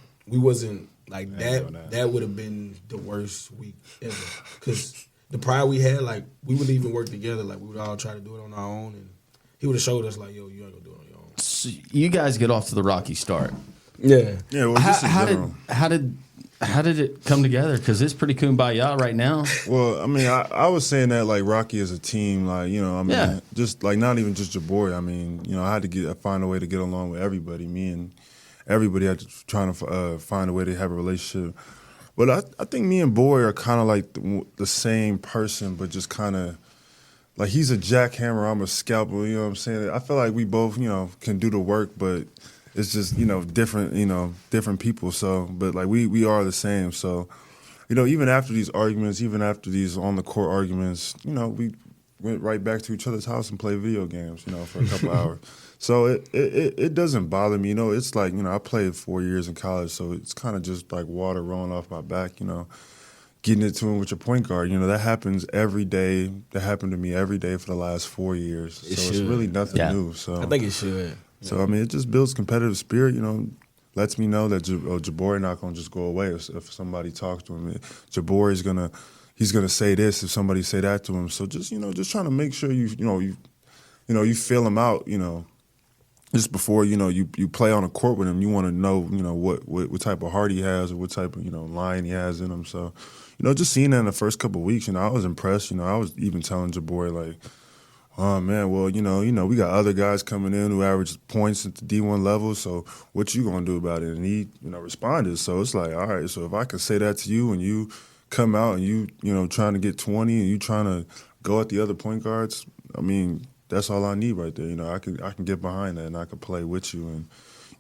like that. That would have been the worst week ever because the pride we had, like we wouldn't even work together. Like we would all try to do it on our own, and he would have showed us like, yo, you ain't gonna do it on your own. So you guys get off to the rocky start. Yeah. Well, how did it come together? Because it's pretty kumbaya right now. Well, I mean, I was saying that like Rocky as a team, like, you know, I mean, just like not even just Jabari. I mean, you know, I had to find a way to get along with everybody. Me and everybody had to trying to find a way to have a relationship. But I think me and Boy are kind of like the same person, but just kind of like he's a jackhammer, I'm a scalpel. You know what I'm saying? I feel like we both, you know, can do the work, but it's just, you know, different people. So, but like we are the same. So, you know, even after these arguments, even after these on the court arguments, you know, we went right back to each other's house and played video games, you know, for a couple hours. So it doesn't bother me. You know, it's like, you know, I played 4 years in college, so it's kind of just like water rolling off my back, you know, getting it to him with your point guard. You know, that happens every day. That happened to me every day for the last 4 years. So it's really nothing new. So I think it should. So, I mean, it just builds competitive spirit, you know, lets me know that Jabari not going to just go away if somebody talks to him. Jabari's he's going to say this if somebody say that to him. So just, you know, just trying to make sure you feel him out, you know, just before, you know, you play on a court with him. You want to know, you know, what type of heart he has or what type of, you know, line he has in him. So, you know, just seeing that in the first couple of weeks, you know, I was impressed. You know, I was even telling Jabari, like, oh, man, well, you know, we got other guys coming in who average points at the D1 level, so what you going to do about it? And he, you know, responded. So it's like, all right, so if I can say that to you and you come out and you know, trying to get 20 and you trying to go at the other point guards, I mean, that's all I need right there. You know, I can get behind that and I can play with you. And,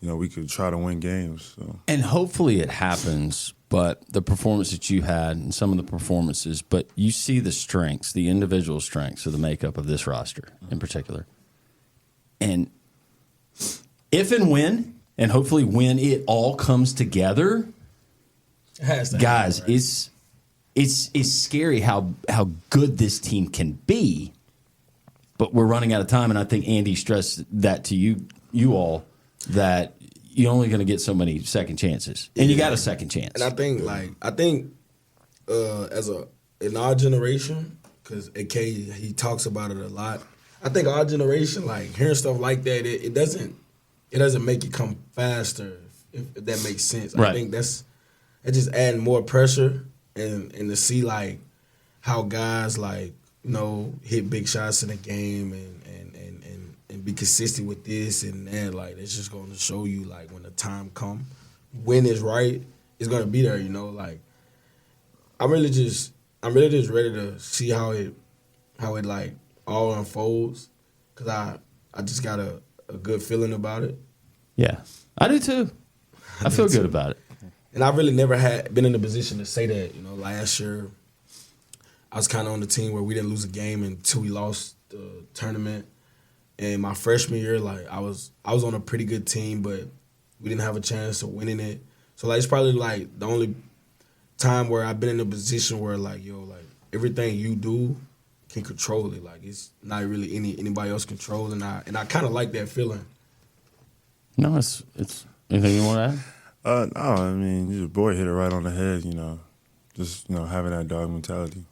we could try to win games. So. And hopefully it happens, but the performance that you had and some of the performances, but you see the strengths, the individual strengths of the makeup of this roster in particular. And if and when, and hopefully when it all comes together, guys, happen, right? it's scary how good this team can be, but we're running out of time, and I think Andy stressed that to you all, that you're only going to get so many second chances, and you got a second chance. And I think in our generation, because AK he talks about it a lot. I think our generation, like hearing stuff like that, it doesn't make it come faster, if that makes sense. Right. I think that's just adding more pressure, and to see like how guys hit big shots in the game and be consistent with this and that. Like, it's just going to show you, like, when the time comes, when it's right, it's going to be there, Like, I'm really just ready to see how it like all unfolds, because I just got a good feeling about it. Yeah, I do too. I feel good about it. And I really never had been in a position to say that. Last year I was kind of on the team where we didn't lose a game until we lost the tournament. And my freshman year, like I was on a pretty good team, but we didn't have a chance of winning it. So like it's probably like the only time where I've been in a position where like everything you do can control it. Like it's not really anybody else controlling. And I kind of like that feeling. No, it's anything you want to add? No, I mean, your boy hit it right on the head. Just having that dog mentality.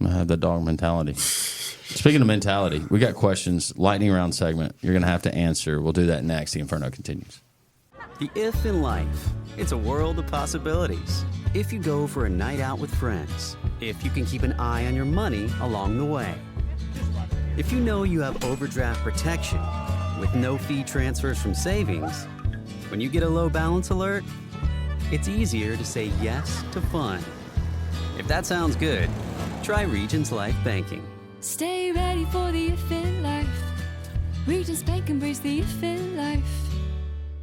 I have the dog mentality. Speaking of mentality, we got questions. Lightning round segment. You're going to have to answer. We'll do that next. The Inferno continues. The if in life. It's a world of possibilities. If you go for a night out with friends. If you can keep an eye on your money along the way. If you know you have overdraft protection with no fee transfers from savings. When you get a low balance alert, it's easier to say yes to fun. If that sounds good, try Regions Life Banking. Stay ready for the if in life. Regions Bank embrace the if in life.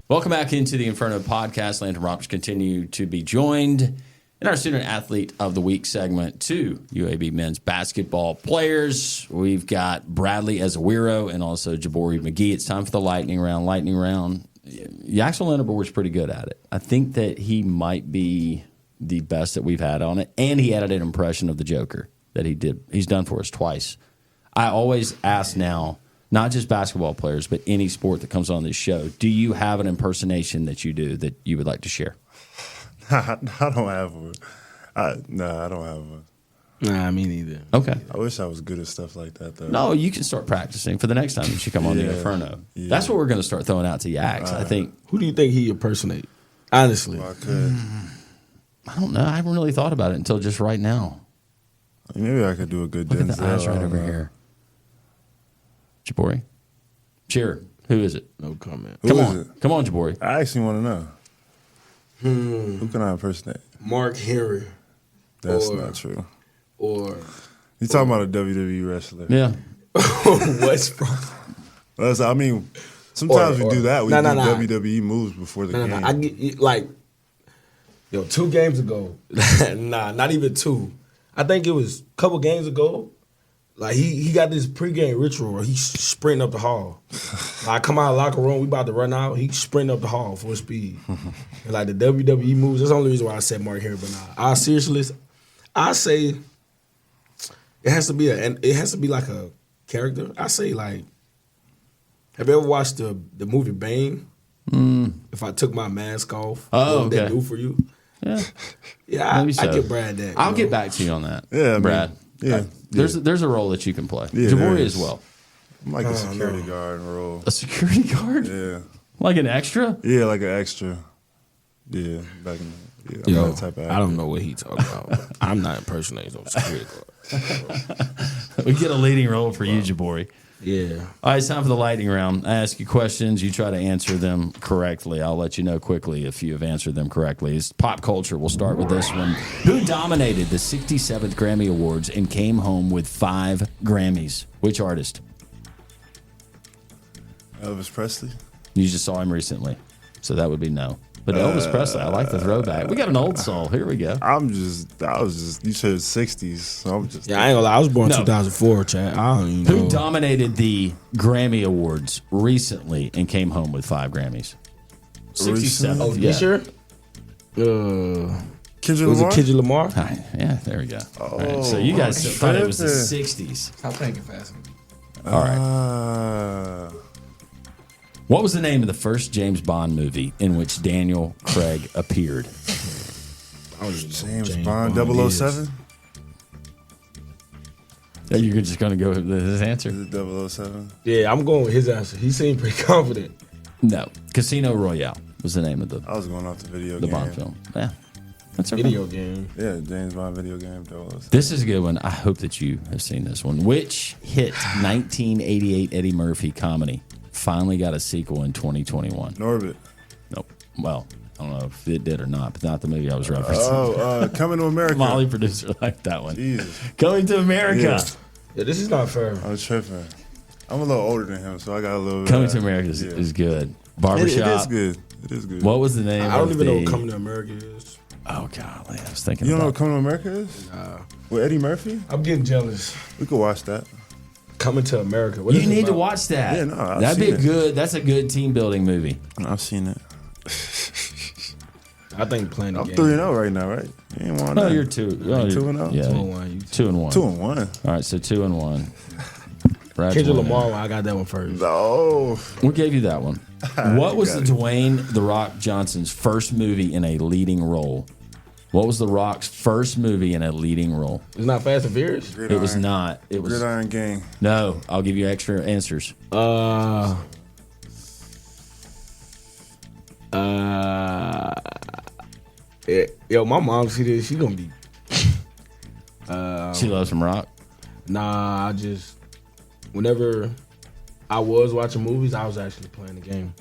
Welcome back into the Inferno podcast. Landrum Roberts continue to be joined in our Student Athlete of the Week segment. 2 UAB men's basketball players. We've got Bradley Ezewiro and also Jabori McGee. It's time for the lightning round. Yaxel Lenderborg's pretty good at it. I think that he might be the best that we've had on it, and he added an impression of the Joker that he did. He's done for us twice. I always ask now, not just basketball players, but any sport that comes on this show, do you have an impersonation that you do that you would like to share? I don't have one. I don't have one. Nah, me neither. Okay. I wish I was good at stuff like that, though. No, you can start practicing for the next time that you come on the Inferno. Yeah. That's what we're going to start throwing out to Yax, I think. Who do you think he impersonate? Honestly. Well, I could. I don't know. I haven't really thought about it until just right now. Maybe I could do a good Look Denzel. at the eyes right over here. Jabori? Sure. Who is it? No comment. Come on, Jabori. I actually want to know. Who can I impersonate? Mark Henry. That's not true. Or You talking about a WWE wrestler? Yeah. Westbrook. I mean, sometimes we do that. We do nah. WWE moves before the game. I get like, 2 games ago. Not even 2. I think it was a couple games ago. Like he got this pregame ritual where he's sprinting up the hall. I come out of the locker room, we about to run out. He's sprinting up the hall full speed. And like the WWE moves. That's the only reason why I said Mark Henry. But I seriously, I say it has to be like a character. I say like, have you ever watched the movie Bane? If I took my mask off, what would that do for you? Yeah, I get Brad that. I'll get back to you on that. Yeah, Brad. Yeah. There's a role that you can play. Yeah, Jabori as well. I'm like a security guard role. A security guard? Yeah. Like an extra? Yeah, like an extra. Yeah, back in I'm that type of actor. I don't know what he talking about. I'm not impersonating no security guard. We get a leading role for you, Jabori. Yeah. All right, it's time for the lightning round. I ask you questions. You try to answer them correctly. I'll let you know quickly if you have answered them correctly. It's pop culture. We'll start with this one. Who dominated the 67th Grammy Awards and came home with 5 Grammys? Which artist? Elvis Presley? You just saw him recently, so that would be no. But Elvis Presley, I like the throwback. We got an old soul. Here we go. You said 60s, so I'm just. Yeah, I ain't gonna lie. I was born 2004, Chad. I don't even know. Who dominated the Grammy Awards recently and came home with 5 Grammys? 67. Oh, this year? Kendrick was Lamar? it Kendrick Lamar? Yeah, there we go. All right, so you guys thought it was the 60s. Stop thinking fast. All right. What was the name of the first James Bond movie in which Daniel Craig appeared? James Bond 007? You're just going to go with his answer? Is it 007? Yeah, I'm going with his answer. He seemed pretty confident. No. Casino Royale was the name of the I was going off the video the game. Bond film. Yeah. That's okay. Video game. Yeah, James Bond video game. 007. This is a good one. I hope that you have seen this one. Which hit 1988 Eddie Murphy comedy finally got a sequel in 2021? Norbit. Nope. Well, I don't know if it did or not, but not the movie I was referencing. Coming to America. Molly producer liked that one. Jesus. Coming to America. Yeah, this is not fair. I was tripping. I'm a little older than him, so I got a little. Coming to America is good. Barbershop. It is good. It is good. What was the name? I don't even know what Coming to America is. Oh golly, I was thinking. You don't know what about Coming to America is? Nah. With Eddie Murphy? I'm getting jealous. We could watch that. Coming to America. What you is it need to about? watch that. Yeah, no, I've that'd be seen a it. good. That's a good team building movie. I've seen it. I think playing the I'm game. 3-0 right now, right? You ain't won No, nothing. you're 2. Oh, I'm you're 2-0? Yeah, 2-1. 2-1. 2-1. All right, so 2-1. Brad's Kendrick winning. Lamar, I got that one first. No. We gave you that one. What was the Dwayne The Rock Johnson's first movie in a leading role? What was The Rock's first movie in a leading role? It's not Fast and Furious? It was not. It was Gridiron Gang. No, I'll give you extra answers. Yo, my mom see this. She gonna be. She loves some rock. Nah, I just whenever I was watching movies, I was actually playing the game.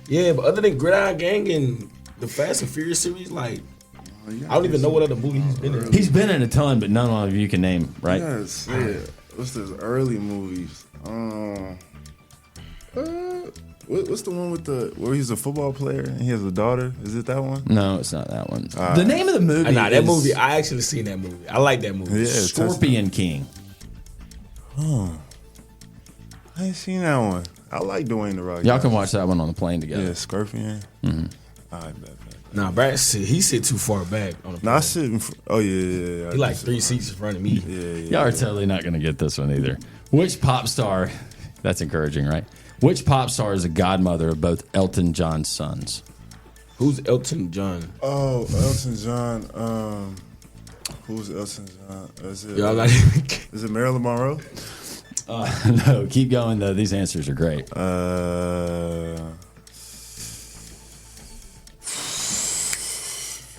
Yeah, but other than Gridiron Gang and the Fast and Furious series, like I don't even know what other movie he's been in. He's been in a ton, but none of you can name, right? Yes, yeah. What's those early movies? What's the one with where he's a football player and he has a daughter? Is it that one? No, it's not that one. The name of the movie Nah, that is movie, I actually seen that movie. I like that movie. Yeah, Scorpion King. Oh, I ain't seen that one. I like Dwayne The Rock. Y'all can watch that one on the plane together. Yeah, Scorpion. Mm-hmm. All right, bet. Nah, Brad, he sit too far back on the Nah, I sit in oh, yeah. He like 3 seats in front of me. Y'all are totally not going to get this one either. Which pop star, that's encouraging, right? Which pop star is the godmother of both Elton John's sons? Who's Elton John? Oh, Elton John. Who's Elton John? Is it Marilyn Monroe? No, keep going, though. These answers are great.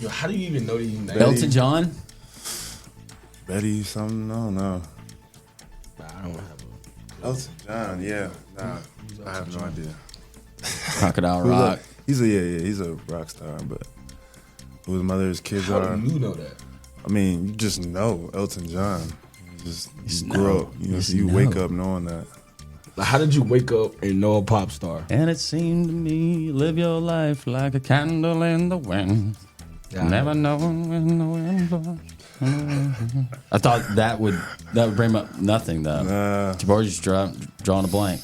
Yo, how do you even know these names? Elton John? Betty something? I don't know. Nah, I don't have a... Elton John, yeah. Nah, I have no idea. Crocodile Rock. He's a rock star, but who his mother's kids How are. do you know that? I mean, you just know Elton John. You grow up, Just you know. wake up knowing that. Like, how did you wake up and know a pop star? And it seemed to me, live your life like a candle in the wind. Yeah. Never knowing when the wind blows. I thought that would bring up nothing, though. Jabari just drawing a blank.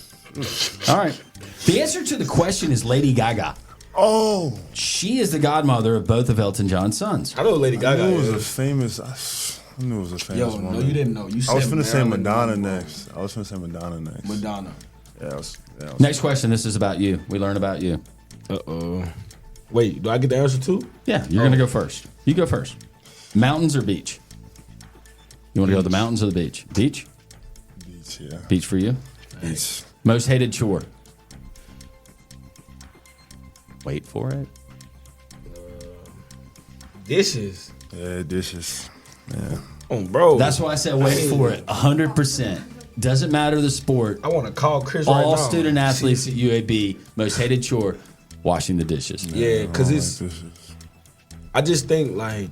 All right. The answer to the question is Lady Gaga. Oh, she is the godmother of both of Elton John's sons. I know Lady Gaga I knew it was is. a famous. I knew it was a famous woman. No, you didn't know. You said I was finna say Marilyn Madonna Monroe. next. I was finna say Madonna next. Madonna. Yeah, Next question. This is about you. We learn about you. Uh-oh. Wait, do I get the answer too? Yeah, you're going to go first. You go first. Mountains or beach? You want to go to the mountains or the beach? Beach? Beach, yeah. Beach for you? Beach. Most hated chore? Wait for it. Dishes. Yeah, dishes. Yeah. Oh, bro. That's why I said wait for it. 100%. Doesn't matter the sport. I want to call Chris right now. All student athletes at UAB, most hated chore, washing the dishes. Yeah, because it's. I just think, like,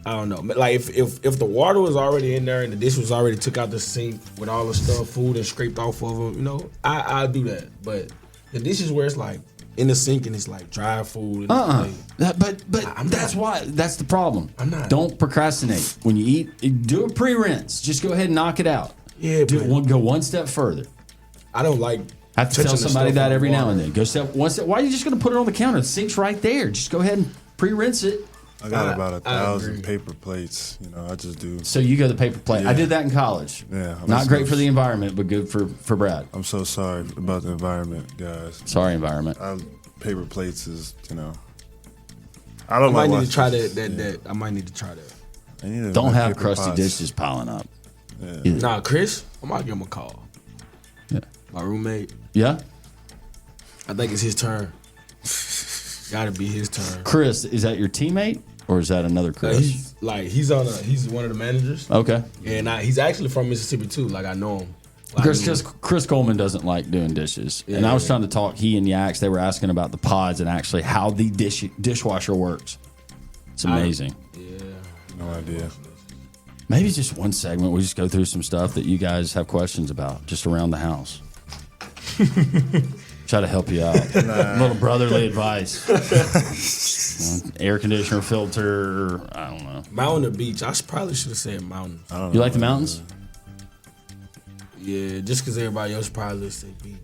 I don't know. Like if the water was already in there and the dish was already took out the sink with all the stuff, food and scraped off of them, you know, I'll do that. But the dishes where it's like in the sink and it's like dry food. And But that's the problem. I'm not. Don't procrastinate when you eat. Do a pre-rinse. Just go ahead and knock it out. Yeah, go one step further. I don't like. I have to tell somebody that every now and then. Go one step. Why are you just going to put it on the counter? The sink's right there. Just go ahead and pre-rinse it. I got about 1,000 paper plates. You know, I just do. So you go the paper plate. Yeah. I did that in college. Yeah. Not great for the environment, but good for Brad. I'm so sorry about the environment, guys. Sorry, environment. Paper plates is, you know. I might need to try that. I might need to try that. Don't have crusty dishes piling up. Yeah. Nah, Chris, I might give him a call. Yeah. My roommate. Yeah? I think it's his turn. Gotta be his turn. Chris, is that your teammate or is that another Chris? He's one of the managers. Okay. And he's actually from Mississippi too. Like I know him. Chris Coleman doesn't like doing dishes. Yeah, and I was trying to talk, he and Yaks, they were asking about the pods and actually how the dishwasher works. It's amazing. No idea. Maybe just one segment, we just go through some stuff that you guys have questions about, just around the house. Try to help you out. Little brotherly advice. Air conditioner filter, I don't know. Mountain or beach? I probably should have said mountain. You like the mountains? Yeah, just because everybody else probably say beach.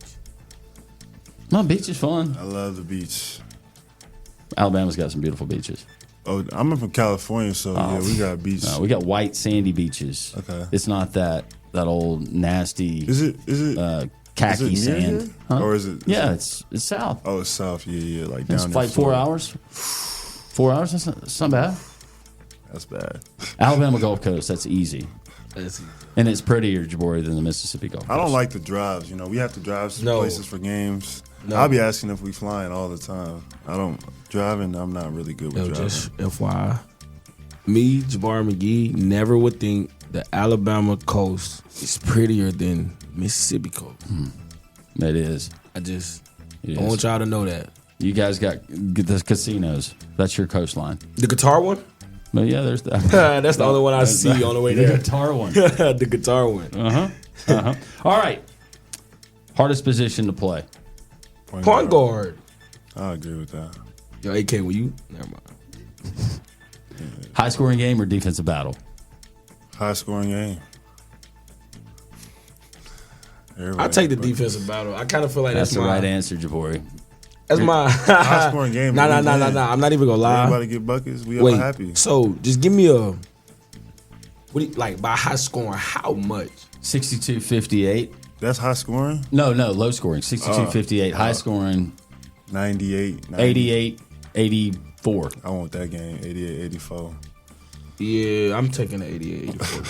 No, beach is fun. I love the beach. Alabama's got some beautiful beaches. Oh, I'm from California, so yeah, we got beach. No, we got white sandy beaches. Okay. It's not that old nasty. Is it khaki is it near sand? here? Huh? Or is it? Yeah, it's south. Oh, it's south. Yeah, like down. It's like 4 hours. 4 hours. That's not bad. That's bad. Alabama Gulf Coast. That's easy. That's easy. And it's prettier, Jabori, than the Mississippi Gulf Coast. I don't like the drives. You know, we have to drive some places for games. No. I'll be asking if we flying all the time. I'm not really good with driving. Just FYI, me, Jabari McGee, never would think the Alabama coast is prettier than Mississippi coast. It is. I want y'all to know that. You guys got the casinos. That's your coastline. The guitar one? But yeah, there's that. That's the only one I see on the way there. The guitar one. The guitar one. All right. Hardest position to play. Point guard. I agree with that. Yo, AK, will you? Never mind. High scoring game or defensive battle? High scoring game. I take the defensive battle. I kind of feel like that's the right answer, Jabori. That's my high scoring game. Nah. I'm not even gonna lie. Everybody get buckets. We all happy. So just give me a. What do you like by high scoring? How much? 62-58. That's high scoring? No, low scoring. 62-58. High scoring. 98. 88, 84. I want that game. 88, 84. Yeah, I'm taking the 88, 84.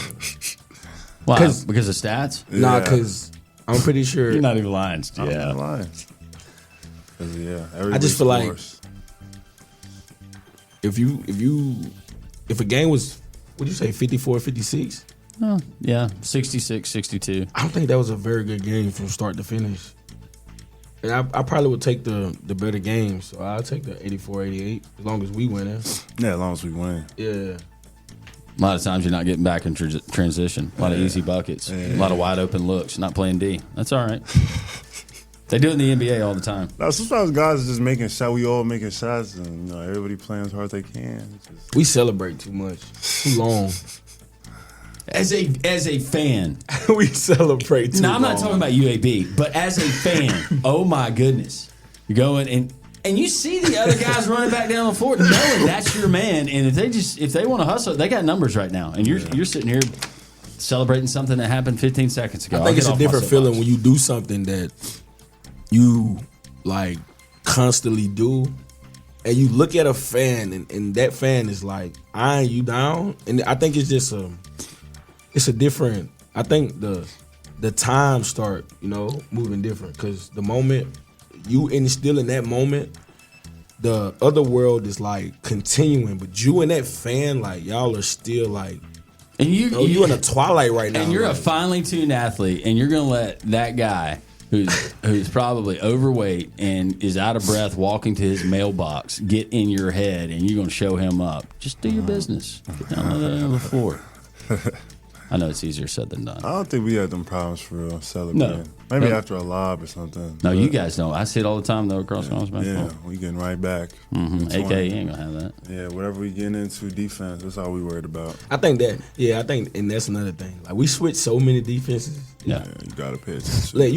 Why? Because of stats? Nah, because I'm pretty sure. You're not even lying. I'm not lying. I just feel like if a game was, what do you say, 54, 56? Oh, yeah, 66, 62. I don't think that was a very good game from start to finish. And I probably would take the better game, so I'll take the 84, 88, as long as we win it. Yeah, as long as we win. Yeah. A lot of times you're not getting back in transition. A lot of easy buckets. A lot of wide open looks. Not playing D. That's all right. They do it in the NBA all the time. Now, sometimes guys are just making shots. We all making shots, and everybody playing as hard as they can. We celebrate too much, too long. As a fan, we celebrate too long. Now, I'm not talking about UAB, but as a fan, oh my goodness, you're going and you see the other guys running back down the floor, knowing that's your man, and if they want to hustle, they got numbers right now, and you're sitting here celebrating something that happened 15 seconds ago. I think it's a different feeling when you do something that you like constantly do, and you look at a fan, and that fan is like eyeing you down, and I think it's just it's a different. I think the time start moving different because the moment you still in that moment, the other world is like continuing, but you and that fan, like y'all are still like. And you in a twilight right now. And you're like, a finely tuned athlete, and you're going to let that guy who's probably overweight and is out of breath walking to his mailbox get in your head and you're going to show him up. Just do your business. Get down on the floor. I know it's easier said than done. I don't think we had them problems for real celebrating. No. Maybe after a lob or something. No, you guys don't. I see it all the time, though, across basketball. Yeah, we getting right back. AK ain't going to have that. Yeah, whatever we getting into defense, that's all we worried about. I think, and that's another thing. Like, we switch so many defenses. Yeah, you got to pay attention. Like,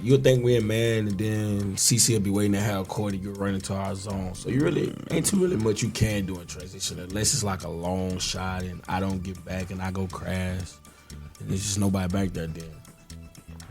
you'll think we're man, and then CC will be waiting to have Cordy get run into our zone. So you really ain't too really much you can do in transition unless it's like a long shot and I don't get back and I go crash. And there's just nobody back there then.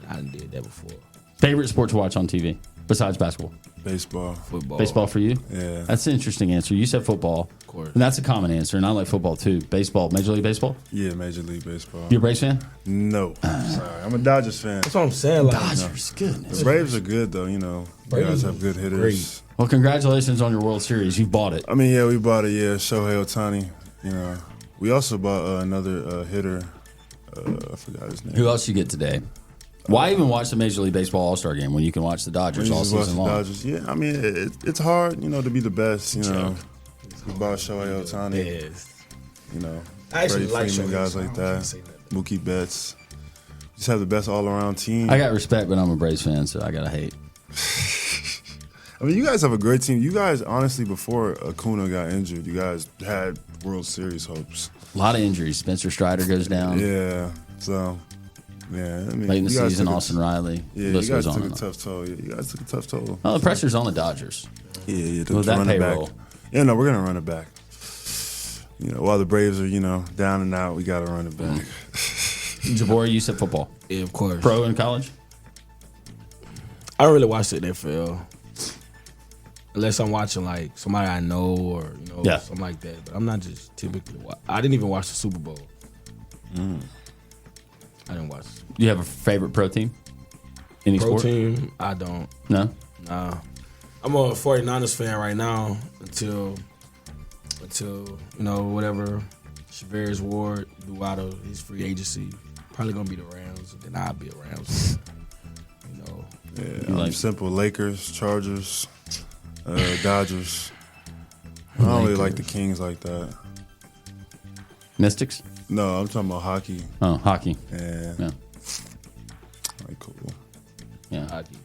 I done did that before. Favorite sport to watch on TV besides basketball? Baseball. Football. Baseball for you? Yeah. That's an interesting answer. You said football. Of course. And that's a common answer, and I like football too. Baseball, Major League Baseball? Yeah, Major League Baseball. You a Braves fan? No. Sorry. I'm a Dodgers fan. That's what I'm saying. Like, Dodgers, goodness. The Braves are good, though, you know. You guys have good hitters. Great. Well, congratulations on your World Series. You bought it. I mean, yeah, we bought it, Shohei Ohtani. You know, we also bought another hitter. I forgot his name. Who else you get today? Why even watch the Major League Baseball All-Star Game when you can watch the Dodgers all season long? Dodgers. Yeah, I mean, it's hard, to be the best, you know. We bought Shohei Ohtani. Yes. You know, I actually Freddie like Freeman, Shohei, guys so like I that. can't say nothing. Mookie Betts. Just have the best all-around team. I got respect, but I'm a Braves fan, so I got to hate. I mean, you guys have a great team. You guys, honestly, before Acuna got injured, you guys had World Series hopes. A lot of injuries. Spencer Strider goes down. Yeah, so... Yeah, I mean, late in the you guys season, took Austin Riley. Yeah, you guys took a tough toll. Yeah, you guys took a tough toll. Oh, the pressure's on the Dodgers. Yeah, with that payroll. Yeah, no, we're gonna run it back. While the Braves are, down and out, we gotta run it back. Jabori, you said football. Yeah, of course. Pro in college? I don't really watch the NFL. Unless I'm watching like somebody I know or something like that. But I'm not just typically I didn't even watch the Super Bowl. I didn't watch. You have a favorite pro team? Any pro sport? team? I don't. No? Nah. I'm a 49ers fan right now until whatever Shavarius Ward do out of his free agency. Probably gonna be the Rams, and then I'll be a Rams fan. Yeah, I'm simple. Lakers, Chargers, Dodgers. I don't really like the Kings like that. Mystics? No, I'm talking about hockey. Oh, hockey. Yeah. Yeah. All right, cool. Yeah. Hockey.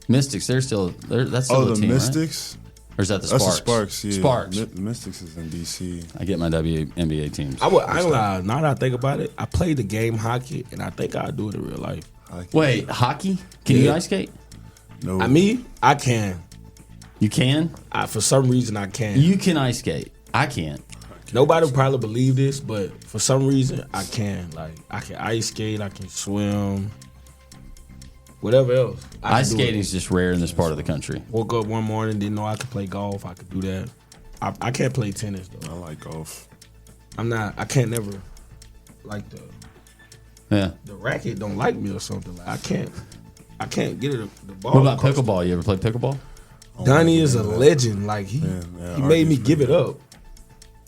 Mystics, that's still the a team, Mystics? Right? Or is that the That's Sparks? the Sparks, yeah. Sparks. Mystics is in D.C. I get my WNBA teams. I ain't lie. Now that I think about it, I played the game hockey, and I think I'll do it in real life. Hockey. Wait, hockey? Can you ice skate? No. I can. You can? For some reason, I can. You can ice skate. I can't. Nobody would probably believe this, but for some reason, I can. Like, I can ice skate, I can swim, whatever else. Ice skating is just rare in this part of the country. Woke up one morning, didn't know I could play golf. I could do that. I can't play tennis, though. I like golf. I can't never, like, Yeah. the racket don't like me or something. Like, I can't get it, the ball. What about pickleball? You ever play pickleball? Donnie is a legend. Like, he made me give it up.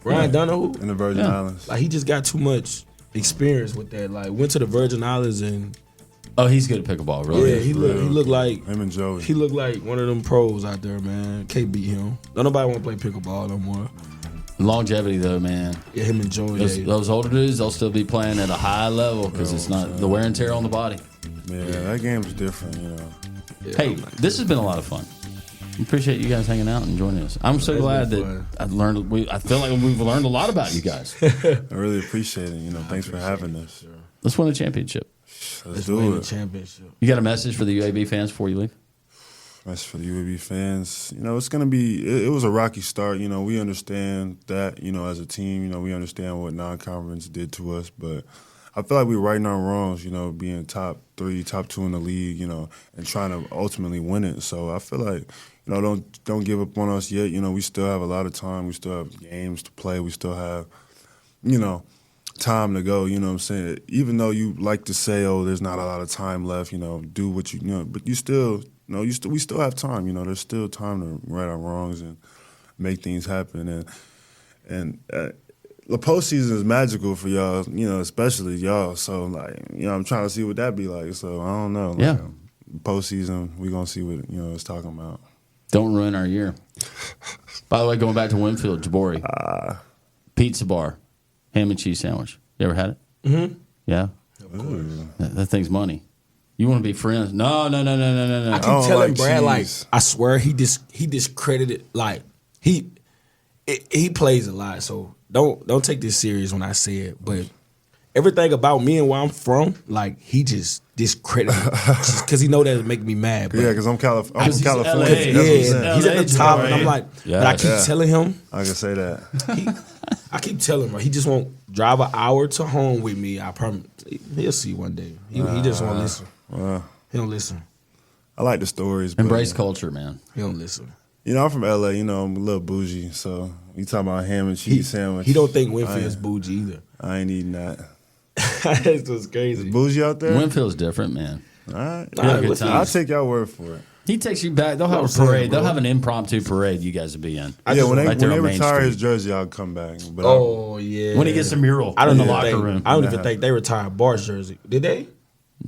Ryan Donohue in the Virgin Islands. Like, he just got too much experience with that. Like, went to the Virgin Islands and he's good at pickleball, really. Yeah, he looked like him and Joey. He looked like one of them pros out there, man. Can't beat him. Don't nobody want to play pickleball no more. Longevity, though, man. Yeah, him and Joey. Those older dudes, they'll still be playing at a high level because it's not the wear and tear on the body. Yeah, that game's different, Yeah, hey, this has been a lot of fun. Appreciate you guys hanging out and joining us. I'm so glad that I feel like we've learned a lot about you guys. I really appreciate it. Thanks for having us. Let's win a championship. Let's do it. Championship. You got a message for the UAB fans before you leave? Message for the UAB fans. It's going to be, it was a rocky start. We understand that, as a team, we understand what non-conference did to us, but I feel like we're righting our wrongs, being top 3, top 2 in the league, and trying to ultimately win it. So I feel like, don't give up on us yet. We still have a lot of time. We still have games to play. We still have, time to go. You know what I'm saying? Even though you like to say, there's not a lot of time left, do what but you still, we still have time. There's still time to right our wrongs and make things happen. And the postseason is magical for y'all, especially y'all. So, like, I'm trying to see what that be like. So, I don't know. Yeah. Postseason, we're going to see what, it's talking about. Don't ruin our year. By the way, going back to Winfield, Jabori. Pizza bar, ham and cheese sandwich. You ever had it? Mm-hmm. Yeah? Of course. That thing's money. You want to be friends? No. I keep telling Brad, like, I swear he discredited, like, he plays a lot, so don't take this serious when I say it, but everything about me and where I'm from, like, he just discredited just because he know that would make me mad. But, yeah, because I'm from California. Yeah, he's at the top, and I'm like, but I keep telling him. I can say that. I keep telling him, he just won't drive an hour to home with me. I promise. He'll see one day. He just won't listen. He don't listen. I like the stories. Embrace culture, man. He don't listen. I'm from LA. I'm a little bougie. So you talking about ham and cheese sandwich? He don't think Winfield's bougie either. I ain't eating that. That's just crazy. It's bougie out there. Winfield's different, man. All right, I'll take y'all word for it. He takes you back. They'll have a parade. They'll have an impromptu parade you guys will be in. When they retire his jersey, I'll come back. But yeah. When he gets a mural in the locker room. I don't even think they retired Bart's jersey. Did they?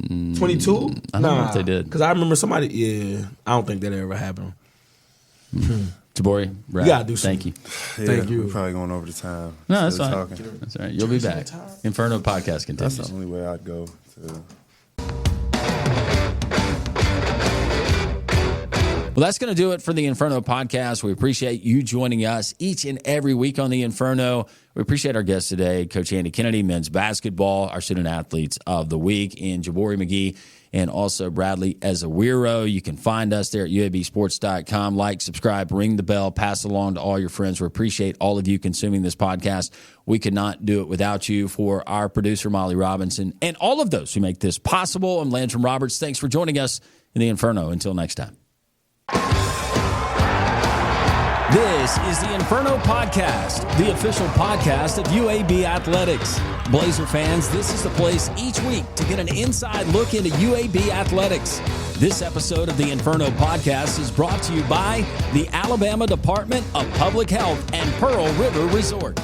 22? I don't know if they did. Because I remember somebody, I don't think that ever happened. Jabori, Brad, you gotta do something. Thank you. Thank you. We're probably going over the time. No, that's fine. That's all right. You'll be back. Inferno podcast continues. That's the only way I'd go to. Well, that's going to do it for the Inferno podcast. We appreciate you joining us each and every week on the Inferno. We appreciate our guests today, Coach Andy Kennedy, men's basketball, our student athletes of the week, and Jabori McGee, and also Bradley Ezawiro. You can find us there at uabsports.com. Like, subscribe, ring the bell, pass it along to all your friends. We appreciate all of you consuming this podcast. We could not do it without you. For our producer, Molly Robinson, and all of those who make this possible, I'm Landrum Roberts. Thanks for joining us in the Inferno. Until next time. This is the Inferno Podcast, the official podcast of UAB Athletics. Blazer fans, this is the place each week to get an inside look into UAB Athletics. This episode of the Inferno Podcast is brought to you by the Alabama Department of Public Health and Pearl River Resort.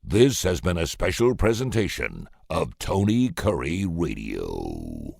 This has been a special presentation of Tony Curry Radio.